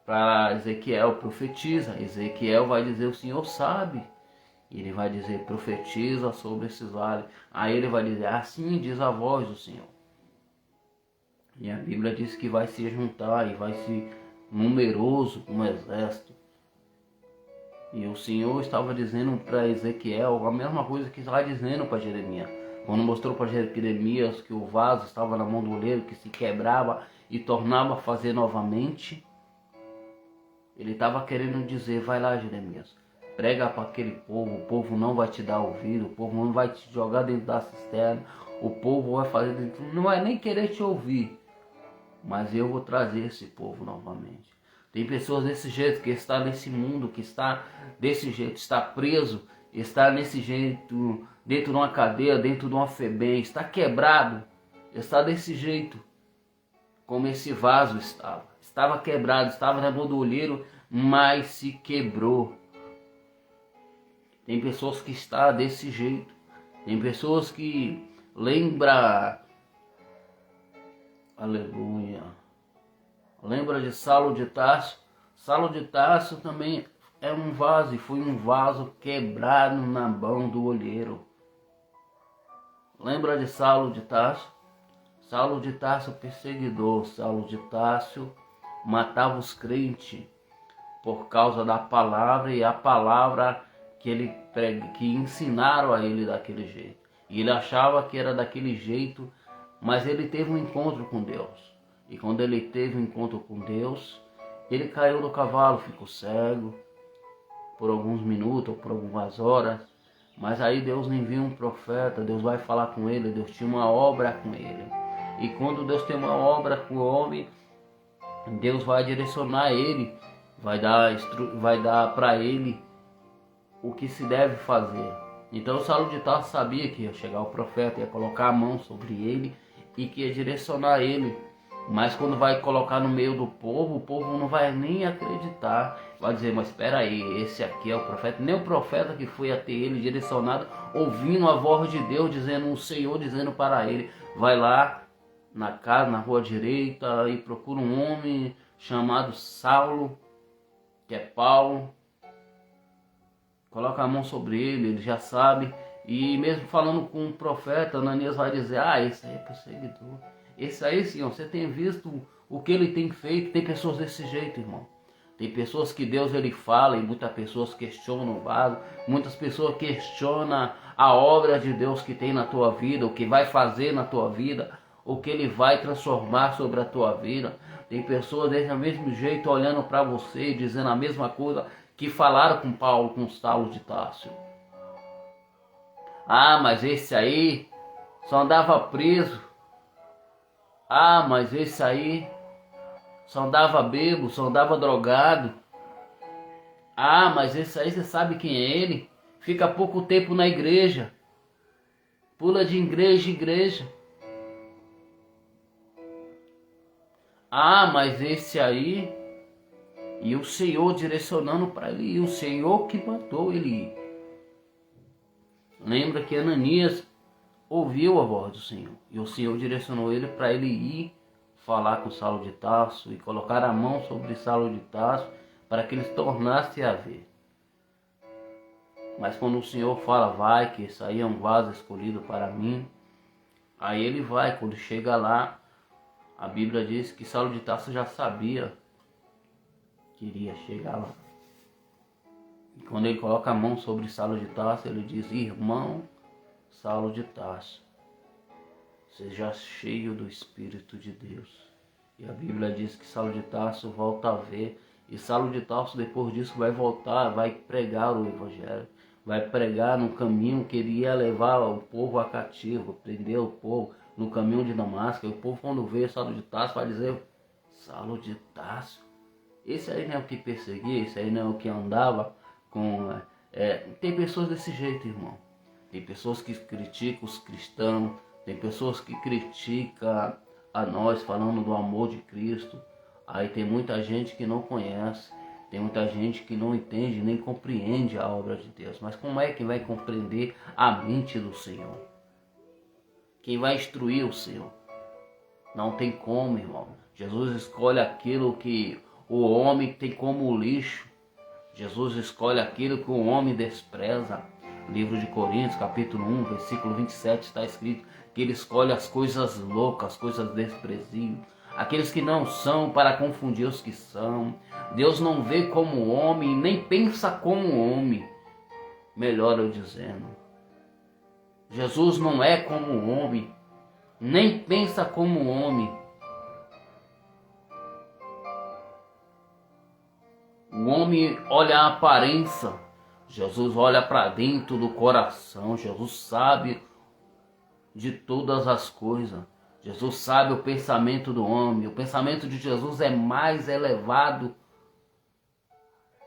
para Ezequiel, profetiza, Ezequiel vai dizer, o Senhor sabe. Ele vai dizer, profetiza sobre esses vales. Aí ele vai dizer, assim diz a voz do Senhor. E a Bíblia diz que vai se juntar e vai se numeroso um exército. E o Senhor estava dizendo para Ezequiel a mesma coisa que estava dizendo para Jeremias. Quando mostrou para Jeremias que o vaso estava na mão do oleiro, que se quebrava e tornava a fazer novamente. Ele estava querendo dizer, vai lá Jeremias. Prega para aquele povo, o povo não vai te dar ouvido, o povo não vai te jogar dentro da cisterna, o povo vai fazer dentro, não vai nem querer te ouvir, mas eu vou trazer esse povo novamente. Tem pessoas desse jeito, que está nesse mundo, que está desse jeito, está preso, está nesse jeito, dentro de uma cadeia, dentro de uma FEBEM, está quebrado, está desse jeito, como esse vaso estava quebrado, estava na mão do olheiro, mas se quebrou. Tem pessoas que estão desse jeito. Tem pessoas que lembra, aleluia, lembra de Saulo de Tarso. Saulo de Tarso também é um vaso, e foi um vaso quebrado na mão do olheiro. Lembra de Saulo de Tarso? Saulo de Tarso perseguidor, Saulo de Tarso matava os crentes por causa da palavra, e a palavra que ensinaram a ele daquele jeito. E ele achava que era daquele jeito, mas ele teve um encontro com Deus. E quando ele teve um encontro com Deus, ele caiu do cavalo, ficou cego por alguns minutos ou por algumas horas. Mas aí Deus envia um profeta, Deus vai falar com ele, Deus tinha uma obra com ele. E quando Deus tem uma obra com o homem, Deus vai direcionar ele, vai dar para ele o que se deve fazer. Então Saulo de Tarso sabia que ia chegar o profeta, ia colocar a mão sobre ele e que ia direcionar ele. Mas quando vai colocar no meio do povo, o povo não vai nem acreditar. Vai dizer, mas espera aí, esse aqui é o profeta. Nem o profeta que foi até ele direcionado, ouvindo a voz de Deus, dizendo, o Senhor dizendo para ele, vai lá na casa, na rua direita, e procura um homem chamado Saulo, que é Paulo. Coloca a mão sobre ele, ele já sabe. E mesmo falando com o profeta, Ananias vai dizer, esse aí é perseguidor. Esse aí, Senhor, você tem visto o que ele tem feito? Tem pessoas desse jeito, irmão. Tem pessoas que Deus ele fala e muitas pessoas questionam o vaso. Muitas pessoas questionam a obra de Deus que tem na tua vida, o que vai fazer na tua vida, o que ele vai transformar sobre a tua vida. Tem pessoas desse mesmo jeito olhando para você e dizendo a mesma coisa que falaram com Paulo, com Saulo de Tarso. Mas esse aí só andava preso. Mas esse aí só andava bêbado, só andava drogado. Mas esse aí você sabe quem é ele? Fica pouco tempo na igreja. Pula de igreja em igreja. Mas esse aí... E o Senhor direcionando para ele, e o Senhor que mandou ele ir. Lembra que Ananias ouviu a voz do Senhor, e o Senhor direcionou ele para ele ir falar com Saulo de Tarso e colocar a mão sobre Saulo de Tarso para que ele se tornasse a ver. Mas quando o Senhor fala, vai, que isso aí é um vaso escolhido para mim, aí ele vai. Quando chega lá, a Bíblia diz que Saulo de Tarso já sabia que iria chegar lá. E quando ele coloca a mão sobre Saulo de Tarso, ele diz, irmão Saulo de Tarso, seja cheio do Espírito de Deus. E a Bíblia diz que Saulo de Tarso volta a ver. E Saulo de Tarso depois disso vai voltar, vai pregar o Evangelho. Vai pregar no caminho que iria levar o povo a cativo, prender o povo no caminho de Damasco. E o povo quando vê Saulo de Tarso vai dizer, Saulo de Tarso, esse aí não é o que perseguia, esse aí não é o que andava com... tem pessoas desse jeito, irmão. Tem pessoas que criticam os cristãos, tem pessoas que criticam a nós falando do amor de Cristo. Aí tem muita gente que não conhece, tem muita gente que não entende nem compreende a obra de Deus. Mas como é que vai compreender a mente do Senhor? Quem vai instruir o Senhor? Não tem como, irmão. Jesus escolhe aquilo que o homem tem como lixo. Jesus escolhe aquilo que o homem despreza. Livro de Coríntios, capítulo 1, versículo 27, está escrito que ele escolhe as coisas loucas, as coisas desprezíveis, aqueles que não são para confundir os que são. Deus não vê como homem, nem pensa como homem, melhor eu dizendo. Jesus não é como homem, nem pensa como homem. O homem olha a aparência, Jesus olha para dentro do coração. Jesus sabe de todas as coisas. Jesus sabe o pensamento do homem. O pensamento de Jesus é mais elevado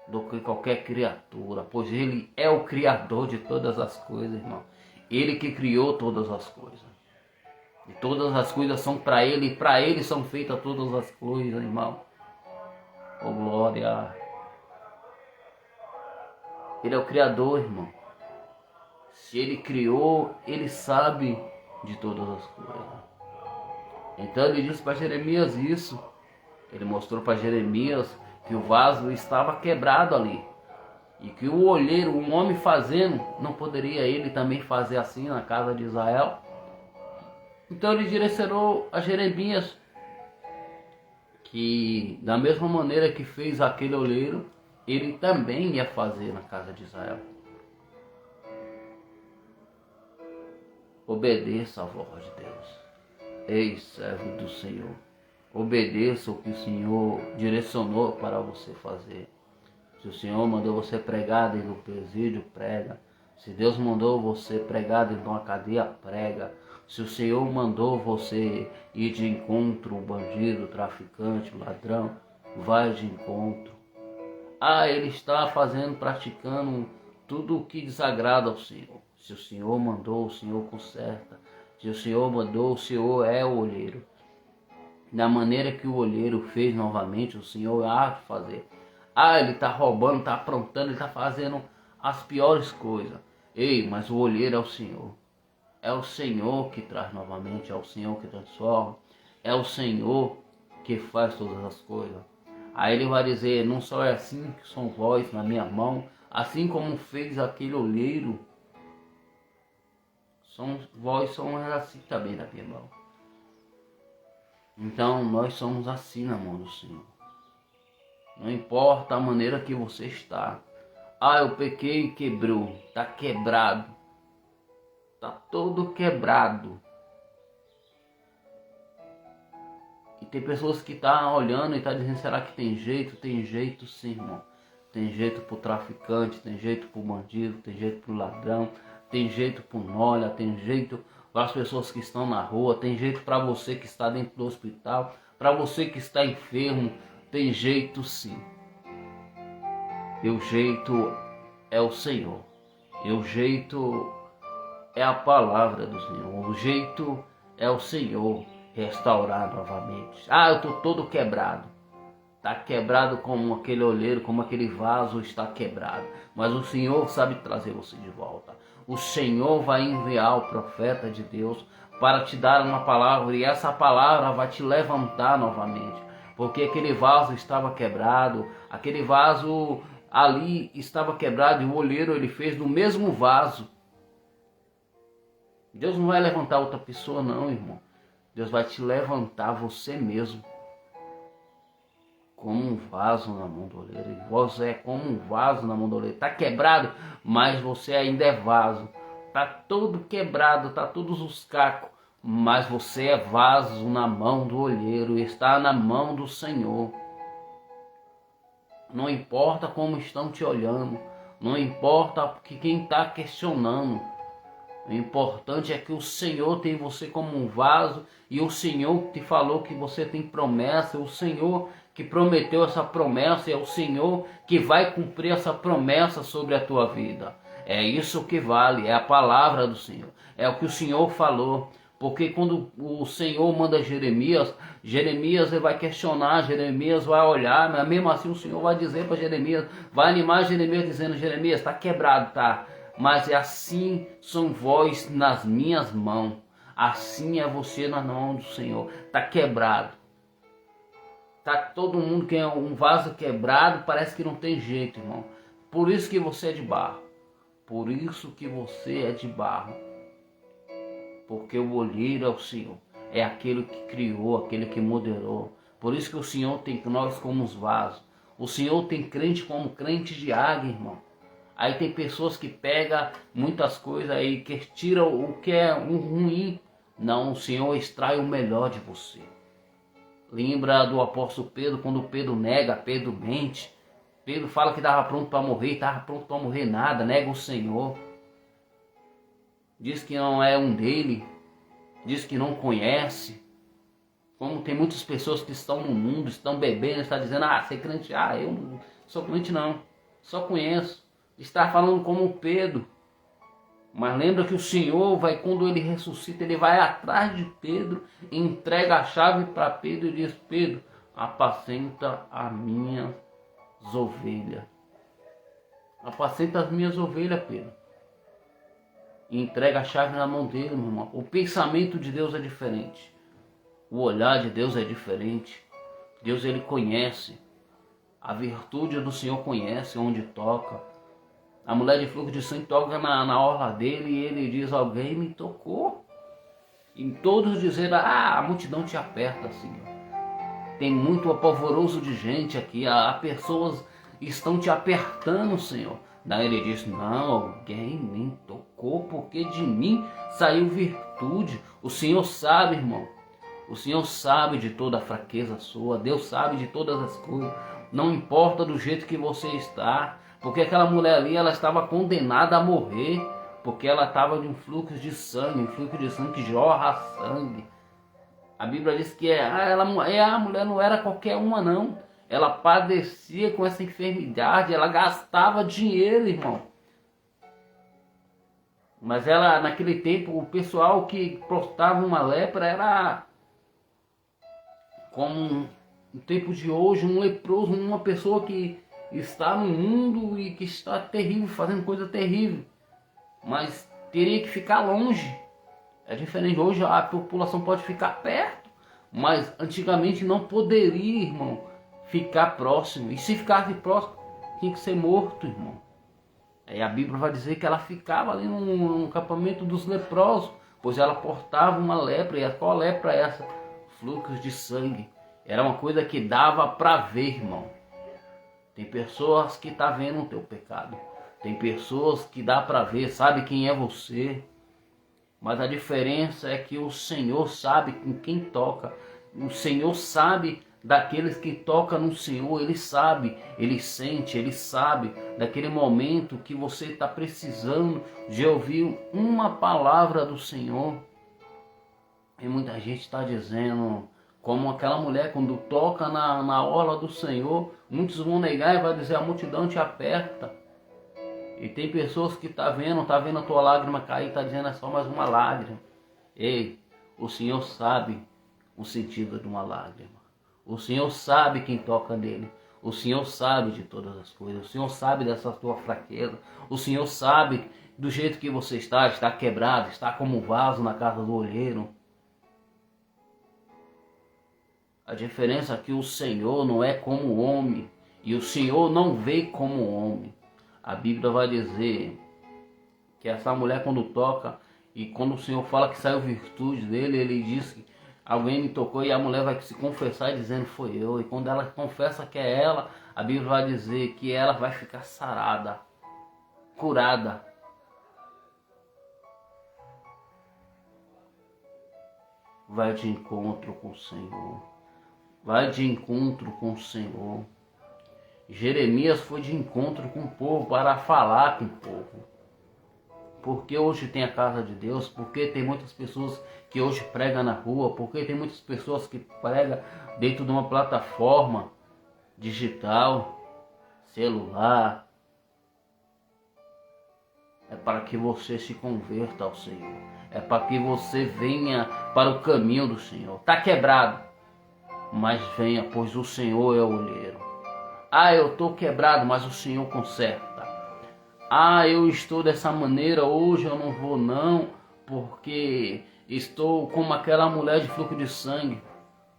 do que qualquer criatura, pois ele é o criador de todas as coisas, irmão. Ele que criou todas as coisas. E todas as coisas são para ele, e para ele são feitas todas as coisas, irmão. Oh, glória! Ele é o criador, irmão. Se ele criou, ele sabe de todas as coisas. Então ele disse para Jeremias isso. Ele mostrou para Jeremias que o vaso estava quebrado ali. E que o olheiro, um homem fazendo, não poderia ele também fazer assim na casa de Israel. Então ele direcionou a Jeremias que da mesma maneira que fez aquele olheiro, ele também ia fazer na casa de Israel. Obedeça a voz de Deus. Ei, servo do Senhor. Obedeça o que o Senhor direcionou para você fazer. Se o Senhor mandou você pregar dentro do presídio, prega. Se Deus mandou você pregar dentro de uma cadeia, prega. Se o Senhor mandou você ir de encontro ao bandido, traficante, ladrão, vai de encontro. Ele está praticando tudo o que desagrada ao Senhor. Se o Senhor mandou, o Senhor conserta. Se o Senhor mandou, o Senhor é o olheiro. Da maneira que o olheiro fez novamente, o Senhor há de fazer. Ele está roubando, está aprontando, ele está fazendo as piores coisas. Ei, mas o olheiro é o Senhor. É o Senhor que traz novamente, é o Senhor que transforma. É o Senhor que faz todas as coisas. Aí ele vai dizer, não só é assim que são vós na minha mão, assim como fez aquele olheiro, vós somos assim também na minha mão. Então nós somos assim na mão do Senhor. Não importa a maneira que você está. Eu pequei e quebrou, está quebrado, está todo quebrado. E tem pessoas que estão olhando e estão dizendo, será que tem jeito? Tem jeito sim, irmão. Tem jeito pro traficante, tem jeito pro bandido, tem jeito pro ladrão, tem jeito pro nolha, tem jeito para as pessoas que estão na rua, tem jeito para você que está dentro do hospital, para você que está enfermo, tem jeito sim. E o jeito é o Senhor. E o jeito é a palavra do Senhor. O jeito é o Senhor restaurar novamente. Eu estou todo quebrado. Está quebrado como aquele olheiro, como aquele vaso está quebrado. Mas o Senhor sabe trazer você de volta. O Senhor vai enviar o profeta de Deus para te dar uma palavra. E essa palavra vai te levantar novamente. Porque aquele vaso estava quebrado. Aquele vaso ali estava quebrado e o olheiro ele fez no mesmo vaso. Deus não vai levantar outra pessoa não, irmão. Deus vai te levantar você mesmo. Como um vaso na mão do oleiro. E você é como um vaso na mão do oleiro. Está quebrado, mas você ainda é vaso. Está todo quebrado, está todos os cacos. Mas você é vaso na mão do olheiro. Está na mão do Senhor. Não importa como estão te olhando. Não importa quem está questionando. O importante é que o Senhor tem você como um vaso. E o Senhor te falou que você tem promessa. O Senhor que prometeu essa promessa, é o Senhor que vai cumprir essa promessa sobre a tua vida. É isso que vale, é a palavra do Senhor, é o que o Senhor falou. Porque quando o Senhor manda Jeremias, Jeremias ele vai questionar, Jeremias vai olhar, mas mesmo assim o Senhor vai dizer para Jeremias, vai animar Jeremias dizendo: Jeremias, está quebrado, tá? Mas é assim são vós nas minhas mãos, assim é você na mão do Senhor, está quebrado. Tá todo mundo que é um vaso quebrado, parece que não tem jeito, irmão. Por isso que você é de barro. Por isso que você é de barro. Porque o olheiro é o Senhor. É aquele que criou, aquele que modelou. Por isso que o Senhor tem nós como os vasos. O Senhor tem crente como crente de águia, irmão. Aí tem pessoas que pegam muitas coisas aí, que tiram o que é um ruim. Não, o Senhor extrai o melhor de você. Lembra do apóstolo Pedro, quando Pedro nega, Pedro mente. Pedro fala que estava pronto para morrer, estava pronto para morrer nada, nega o Senhor. Diz que não é um dele, diz que não conhece. Como tem muitas pessoas que estão no mundo, estão bebendo, está dizendo: ah, você é crente? Ah, eu não sou crente não, só conheço. Está falando como Pedro. Mas lembra que o Senhor vai, quando ele ressuscita, ele vai atrás de Pedro, entrega a chave para Pedro e diz: Pedro, apacenta as minhas ovelhas. Apacenta as minhas ovelhas, Pedro. E entrega a chave na mão dele, meu irmão. O pensamento de Deus é diferente. O olhar de Deus é diferente. Deus, ele conhece. A virtude do Senhor conhece onde toca. A mulher de fluxo de sangue toca na orla dele e ele diz: alguém me tocou. E todos dizendo: ah, a multidão te aperta, Senhor. Tem muito apavoroso de gente aqui, as pessoas estão te apertando, Senhor. Daí ele diz: não, alguém me tocou, porque de mim saiu virtude. O Senhor sabe, irmão. O Senhor sabe de toda a fraqueza sua. Deus sabe de todas as coisas. Não importa do jeito que você está. Porque aquela mulher ali, ela estava condenada a morrer, porque ela estava de um fluxo de sangue, um fluxo de sangue que jorra sangue. A Bíblia diz que a mulher não era qualquer uma não. Ela padecia com essa enfermidade, ela gastava dinheiro, irmão. Mas ela, naquele tempo, o pessoal que portava uma lepra era como no tempo de hoje, um leproso, uma pessoa que está no mundo e que está terrível, fazendo coisa terrível, mas teria que ficar longe. É diferente, hoje a população pode ficar perto, mas antigamente não poderia, irmão, ficar próximo. E se ficasse próximo, tinha que ser morto, irmão. Aí a Bíblia vai dizer que ela ficava ali no acampamento dos leprosos, pois ela portava uma lepra. E qual lepra é essa? Fluxos de sangue. Era uma coisa que dava para ver, irmão. Tem pessoas que estão vendo o teu pecado. Tem pessoas que dá para ver, sabe quem é você. Mas a diferença é que o Senhor sabe com quem toca. O Senhor sabe daqueles que tocam no Senhor. Ele sabe, ele sente, ele sabe daquele momento que você está precisando de ouvir uma palavra do Senhor. E muita gente está dizendo, como aquela mulher, quando toca na orla do Senhor, muitos vão negar e vai dizer: a multidão te aperta. E tem pessoas que tá vendo a tua lágrima cair, tá dizendo: é só mais uma lágrima. Ei, o Senhor sabe o sentido de uma lágrima. O Senhor sabe quem toca nele. O Senhor sabe de todas as coisas. O Senhor sabe dessa tua fraqueza. O Senhor sabe do jeito que você está quebrado, está como um vaso na casa do olheiro. A diferença é que o Senhor não é como o homem. E o Senhor não vê como homem. A Bíblia vai dizer que essa mulher, quando toca, e quando o Senhor fala que saiu virtude dele, ele diz que alguém me tocou, e a mulher vai se confessar dizendo foi eu. E quando ela confessa que é ela, a Bíblia vai dizer que ela vai ficar sarada, curada. Vai de encontro com o Senhor. Vai de encontro com o Senhor. Jeremias foi de encontro com o povo para falar com o povo. Porque hoje tem a casa de Deus, porque tem muitas pessoas que hoje pregam na rua, porque tem muitas pessoas que pregam dentro de uma plataforma digital, celular. É para que você se converta ao Senhor. É para que você venha para o caminho do Senhor. Está quebrado, mas venha, pois o Senhor é o olheiro. Ah, eu estou quebrado, mas o Senhor conserta. Ah, eu estou dessa maneira, hoje eu não vou não, porque estou como aquela mulher de fluxo de sangue.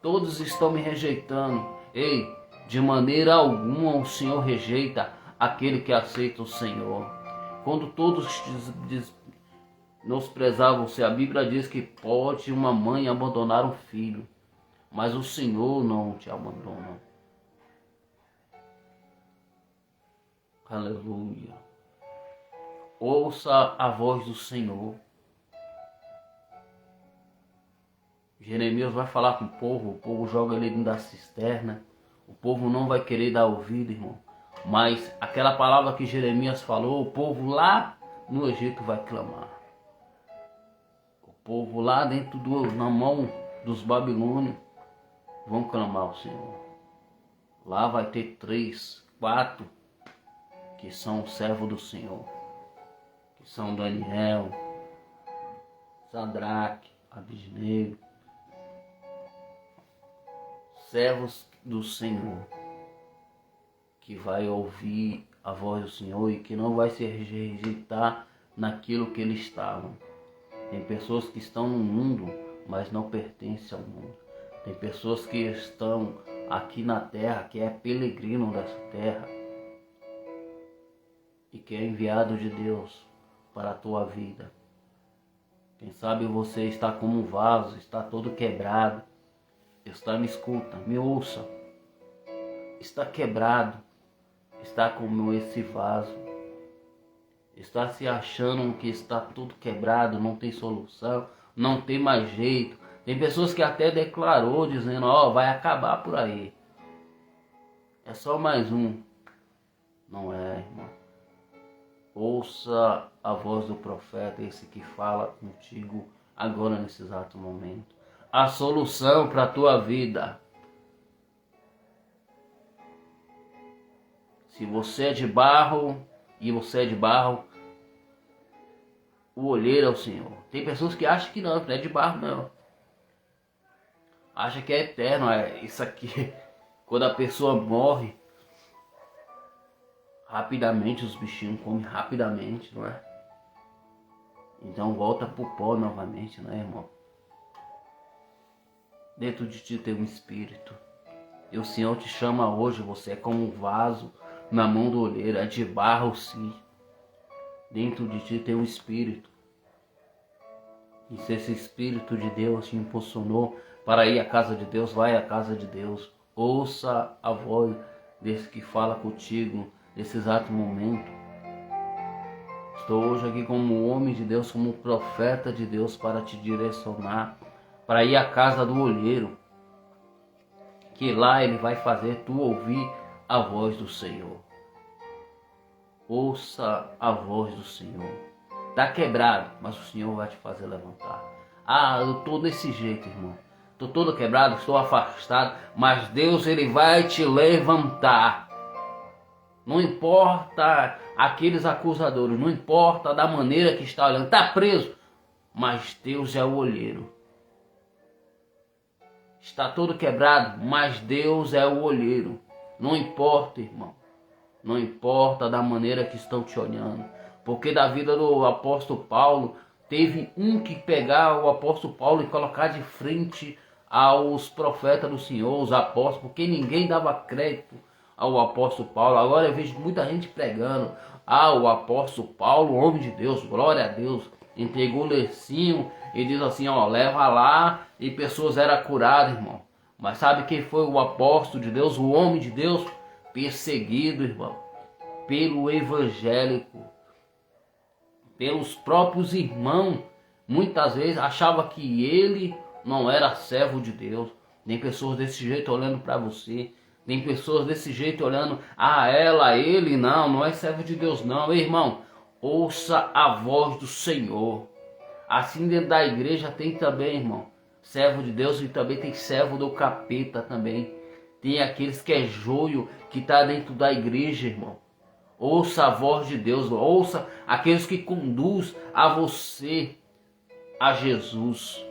Todos estão me rejeitando. Ei, de maneira alguma o Senhor rejeita aquele que aceita o Senhor. Quando todos menosprezavam-se, a Bíblia diz que pode uma mãe abandonar um filho, mas o Senhor não te abandona. Aleluia. Ouça a voz do Senhor. Jeremias vai falar com o povo joga ele dentro da cisterna. O povo não vai querer dar ouvido, irmão. Mas aquela palavra que Jeremias falou, o povo lá no Egito vai clamar. O povo lá dentro na mão dos babilônios vão clamar ao Senhor. Lá vai ter 3, 4 que são servos do Senhor. Que são Daniel, Sadraque, Abednego, servos do Senhor, que vai ouvir a voz do Senhor e que não vai se rejeitar naquilo que eles estavam. Tem pessoas que estão no mundo, mas não pertencem ao mundo. Tem pessoas que estão aqui na terra, que é peregrino dessa terra e que é enviado de Deus para a tua vida. Quem sabe você está como um vaso, está todo quebrado. Me escuta, me ouça. Está quebrado, está como esse vaso. Está se achando que está tudo quebrado, não tem solução, não tem mais jeito. Tem pessoas que até declarou dizendo, vai acabar por aí. É só mais um. Não é, irmão. Ouça a voz do profeta, esse que fala contigo agora nesse exato momento. A solução para a tua vida. Se você é de barro e você é de barro, o olheiro é o Senhor. Tem pessoas que acham que não é de barro não. Acha que é eterno, isso aqui. Quando a pessoa morre, rapidamente os bichinhos comem rapidamente, não é? Então volta pro pó novamente, não é, irmão? Dentro de ti tem um espírito. E o Senhor te chama hoje, você é como um vaso na mão do olheiro, é de barro sim. Dentro de ti tem um espírito. E se esse espírito de Deus te impulsionou para ir à casa de Deus, vai à casa de Deus. Ouça a voz desse que fala contigo nesse exato momento. Estou hoje aqui como homem de Deus, como profeta de Deus para te direcionar, para ir à casa do olheiro, que lá ele vai fazer tu ouvir a voz do Senhor. Ouça a voz do Senhor. Está quebrado, mas o Senhor vai te fazer levantar. Eu estou desse jeito, irmão. Estou todo quebrado, estou afastado, mas Deus ele vai te levantar. Não importa aqueles acusadores, não importa da maneira que está olhando, está preso, mas Deus é o olheiro. Está todo quebrado, mas Deus é o olheiro. Não importa, irmão, não importa da maneira que estão te olhando, porque da vida do apóstolo Paulo, teve um que pegar o apóstolo Paulo e colocar de frente aos profetas do Senhor, os apóstolos, porque ninguém dava crédito ao apóstolo Paulo. Agora eu vejo muita gente pregando: ah, o apóstolo Paulo, homem de Deus, glória a Deus, entregou o lencinho e diz assim, ó, leva lá, e pessoas eram curadas, irmão. Mas sabe quem foi o apóstolo de Deus, o homem de Deus? Perseguido, irmão, pelo evangélico, pelos próprios irmãos. Muitas vezes achava que ele não era servo de Deus. Tem pessoas desse jeito olhando para você. Tem pessoas desse jeito olhando, ah, ela, ele, não é servo de Deus não. Irmão, ouça a voz do Senhor. Assim dentro da igreja tem também, irmão, servo de Deus, e também tem servo do capeta também. Tem aqueles que é joio, que está dentro da igreja, irmão. Ouça a voz de Deus, ouça aqueles que conduz a você a Jesus.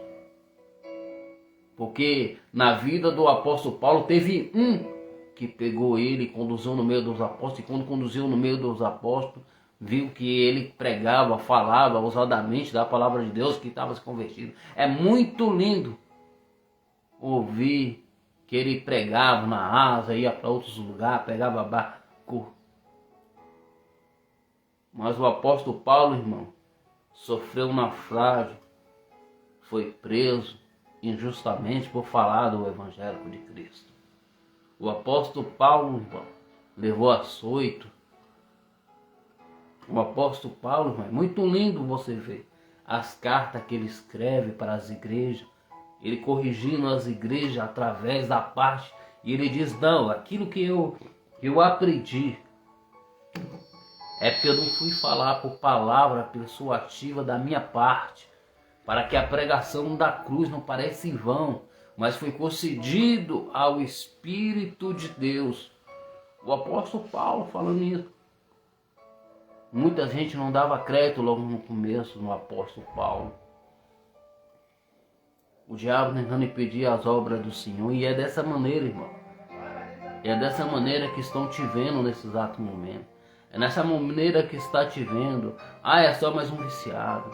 Porque na vida do apóstolo Paulo teve um que pegou ele e conduziu no meio dos apóstolos, e quando conduziu no meio dos apóstolos, viu que ele pregava, falava ousadamente da palavra de Deus, que estava se convertido. É muito lindo ouvir que ele pregava na Ásia, ia para outros lugares, pegava barco. Mas o apóstolo Paulo, irmão, sofreu um naufrágio, foi preso injustamente por falar do evangelho de Cristo. O apóstolo Paulo, irmão, levou açoito. O apóstolo Paulo, irmão, é muito lindo você ver as cartas que ele escreve para as igrejas, ele corrigindo as igrejas através da parte, e ele diz, não, aquilo que eu aprendi é porque eu não fui falar por palavra persuasiva da minha parte, para que a pregação da cruz não pareça em vão, mas foi concedido ao Espírito de Deus. O apóstolo Paulo falando isso. Muita gente não dava crédito logo no começo no apóstolo Paulo. O diabo tentando impedir as obras do Senhor, e é dessa maneira, irmão. É dessa maneira que estão te vendo nesse exato momento. É nessa maneira que está te vendo. Ah, é só mais um viciado.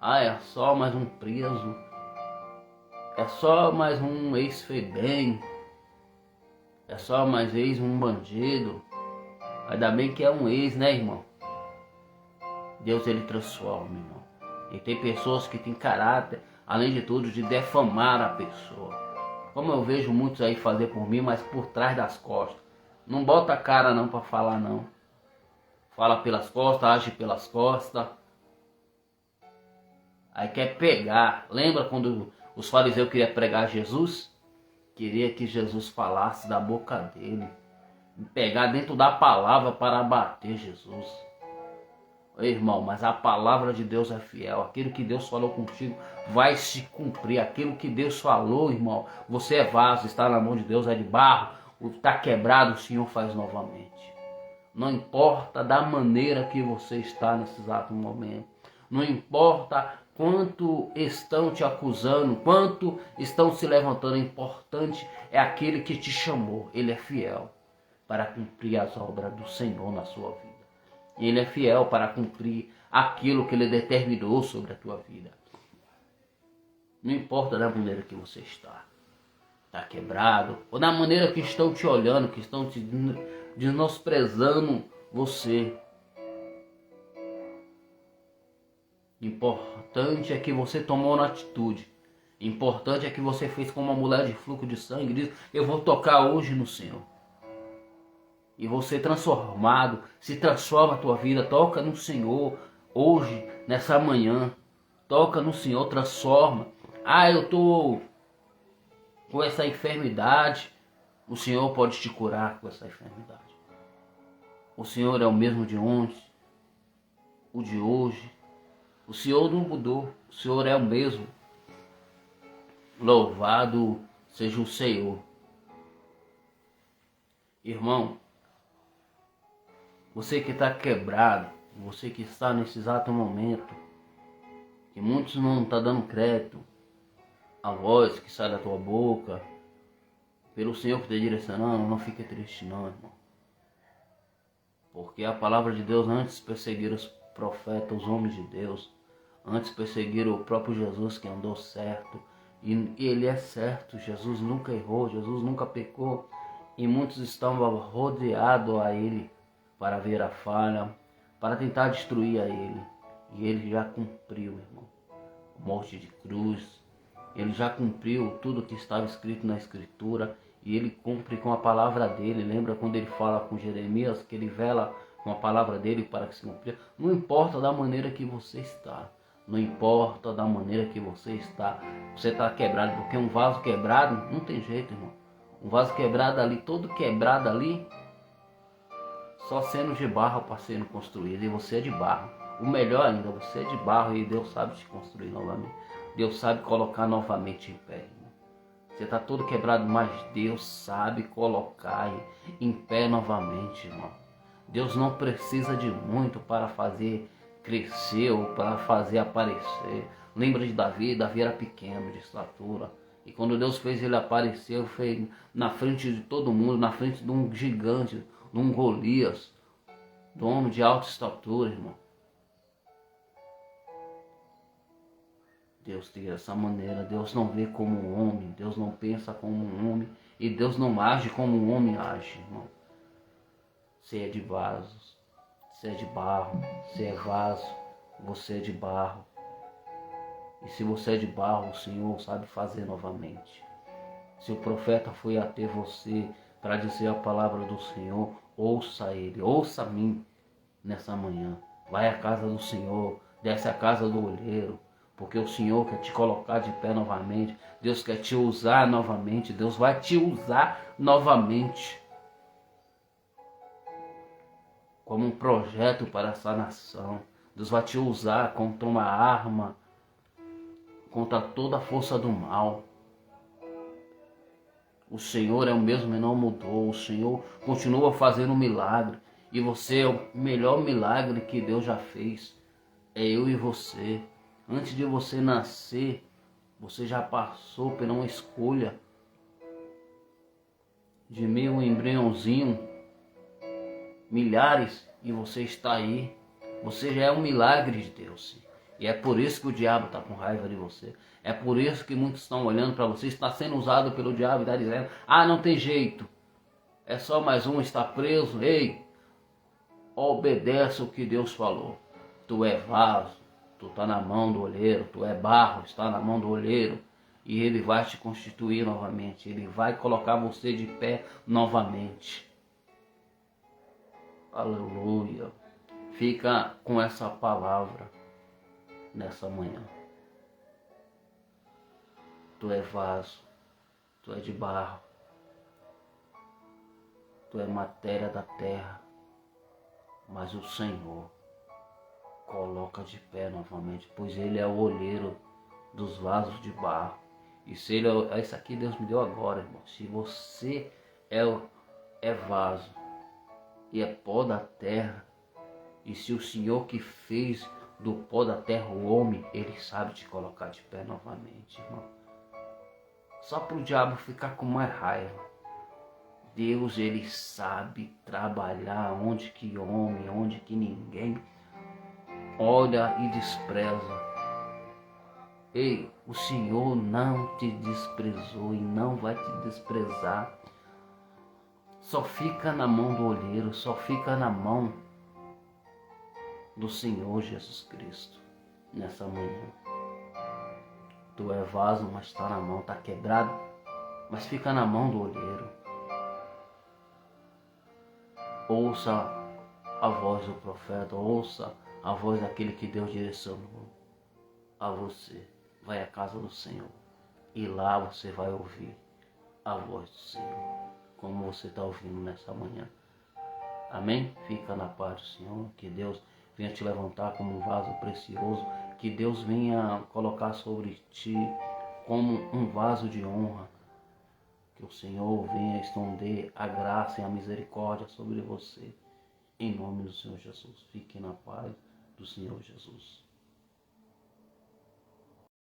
Ah, é só mais um preso. É só mais um ex-febem. É só mais um bandido. Ainda bem que é um ex, né, irmão? Deus, ele transforma, irmão. E tem pessoas que têm caráter, além de tudo, de defamar a pessoa. Como eu vejo muitos aí fazer por mim, mas por trás das costas. Não bota a cara não para falar não. Fala pelas costas, age pelas costas. Aí quer pegar. Lembra quando os fariseus queriam pregar Jesus? Queria que Jesus falasse da boca dele. Pegar dentro da palavra para abater Jesus. Irmão, mas a palavra de Deus é fiel. Aquilo que Deus falou contigo vai se cumprir. Aquilo que Deus falou, irmão, você é vaso, está na mão de Deus, é de barro. Está quebrado, o Senhor faz novamente. Não importa da maneira que você está nesse exato momento. Não importa quanto estão te acusando, quanto estão se levantando. O importante é aquele que te chamou. Ele é fiel para cumprir as obras do Senhor na sua vida. Ele é fiel para cumprir aquilo que ele determinou sobre a tua vida. Não importa da maneira que você está. Está quebrado. Ou da maneira que estão te olhando, que estão te menosprezando você. Importante é que você tomou uma atitude. Importante é que você fez como uma mulher de fluxo de sangue. Diz, eu vou tocar hoje no Senhor. E você transformado, se transforma a tua vida, toca no Senhor, hoje, nessa manhã, toca no Senhor, transforma. Ah, eu estou com essa enfermidade, o Senhor pode te curar com essa enfermidade. O Senhor é o mesmo de ontem, o de hoje, o Senhor não mudou, o Senhor é o mesmo. Louvado seja o Senhor. Irmão, você que está quebrado, você que está nesse exato momento, que muitos não estão dando crédito à voz que sai da tua boca, pelo Senhor que está direcionando, não fique triste não, irmão. Porque a palavra de Deus antes perseguiram os profetas, os homens de Deus, antes perseguiram o próprio Jesus que andou certo, e ele é certo, Jesus nunca errou, Jesus nunca pecou, E muitos estão rodeados a ele para ver a falha, para tentar destruir a ele. E ele já cumpriu, irmão, morte de cruz. Ele já cumpriu tudo que estava escrito na Escritura. E ele cumpre com a palavra dele. Lembra quando ele fala com Jeremias que ele vela com a palavra dele para que se cumpra? Não importa da maneira que você está. Não importa da maneira que você está. Você está quebrado, porque um vaso quebrado não tem jeito, irmão. Um vaso quebrado ali, todo quebrado ali, só sendo de barro para sendo construído. E você é de barro. O melhor ainda, você é de barro e Deus sabe te construir novamente. Deus sabe colocar novamente em pé, irmão. Você está todo quebrado, mas Deus sabe colocar em pé novamente, irmão. Deus não precisa de muito para fazer crescer ou para fazer aparecer. Lembra de Davi? Davi era pequeno de estatura. E quando Deus fez ele aparecer, fez na frente de todo mundo, na frente de um gigante, de um Golias, de um homem de alta estatura, irmão. Deus tem essa maneira. Deus não vê como um homem, Deus não pensa como um homem e Deus não age como um homem age, irmão. Você é de vasos, você é de barro, você é vaso, você é de barro. E se você é de barro, o Senhor sabe fazer novamente. Se o profeta foi até você para dizer a palavra do Senhor, ouça ele, ouça a mim nessa manhã. Vai à casa do Senhor, desce à casa do olheiro, porque o Senhor quer te colocar de pé novamente. Deus quer te usar novamente. Deus vai te usar novamente como um projeto para essa nação. Deus vai te usar contra uma arma, contra toda a força do mal. O Senhor é o mesmo e não mudou. O Senhor continua fazendo um milagre. E você é o melhor milagre que Deus já fez. É eu e você. Antes de você nascer, você já passou por uma escolha de meio embriãozinho, milhares, e você está aí. Você já é um milagre de Deus. E é por isso que o diabo está com raiva de você. É por isso que muitos estão olhando para você, está sendo usado pelo diabo e está dizendo: ah, não tem jeito. É só mais um, está preso. Ei, obedece o que Deus falou. Tu é vaso, tu está na mão do olheiro. Tu é barro, está na mão do olheiro. E ele vai te constituir novamente. Ele vai colocar você de pé novamente. Aleluia. Fica com essa palavra nessa manhã. Tu é vaso, tu é de barro, tu é matéria da terra, mas o Senhor coloca de pé novamente, pois Ele é o olheiro dos vasos de barro. E se Ele é isso aqui, Deus me deu agora, irmão. Se você é vaso e é pó da terra, e se o Senhor que fez do pó da terra o homem, Ele sabe te colocar de pé novamente, irmão. Só para o diabo ficar com mais raiva. Deus, Ele sabe trabalhar onde que homem, onde que ninguém olha e despreza. Ei, o Senhor não te desprezou e não vai te desprezar. Só fica na mão do olheiro, só fica na mão do Senhor Jesus Cristo nessa manhã. Tu é vaso, mas está na mão, está quebrado, mas fica na mão do olheiro. Ouça a voz do profeta, ouça a voz daquele que Deus direcionou a você. Vai à casa do Senhor e lá você vai ouvir a voz do Senhor, como você está ouvindo nessa manhã. Amém? Fica na paz do Senhor, que Deus venha te levantar como um vaso precioso, que Deus venha colocar sobre ti como um vaso de honra, que o Senhor venha estender a graça e a misericórdia sobre você, em nome do Senhor Jesus. Fique na paz do Senhor Jesus.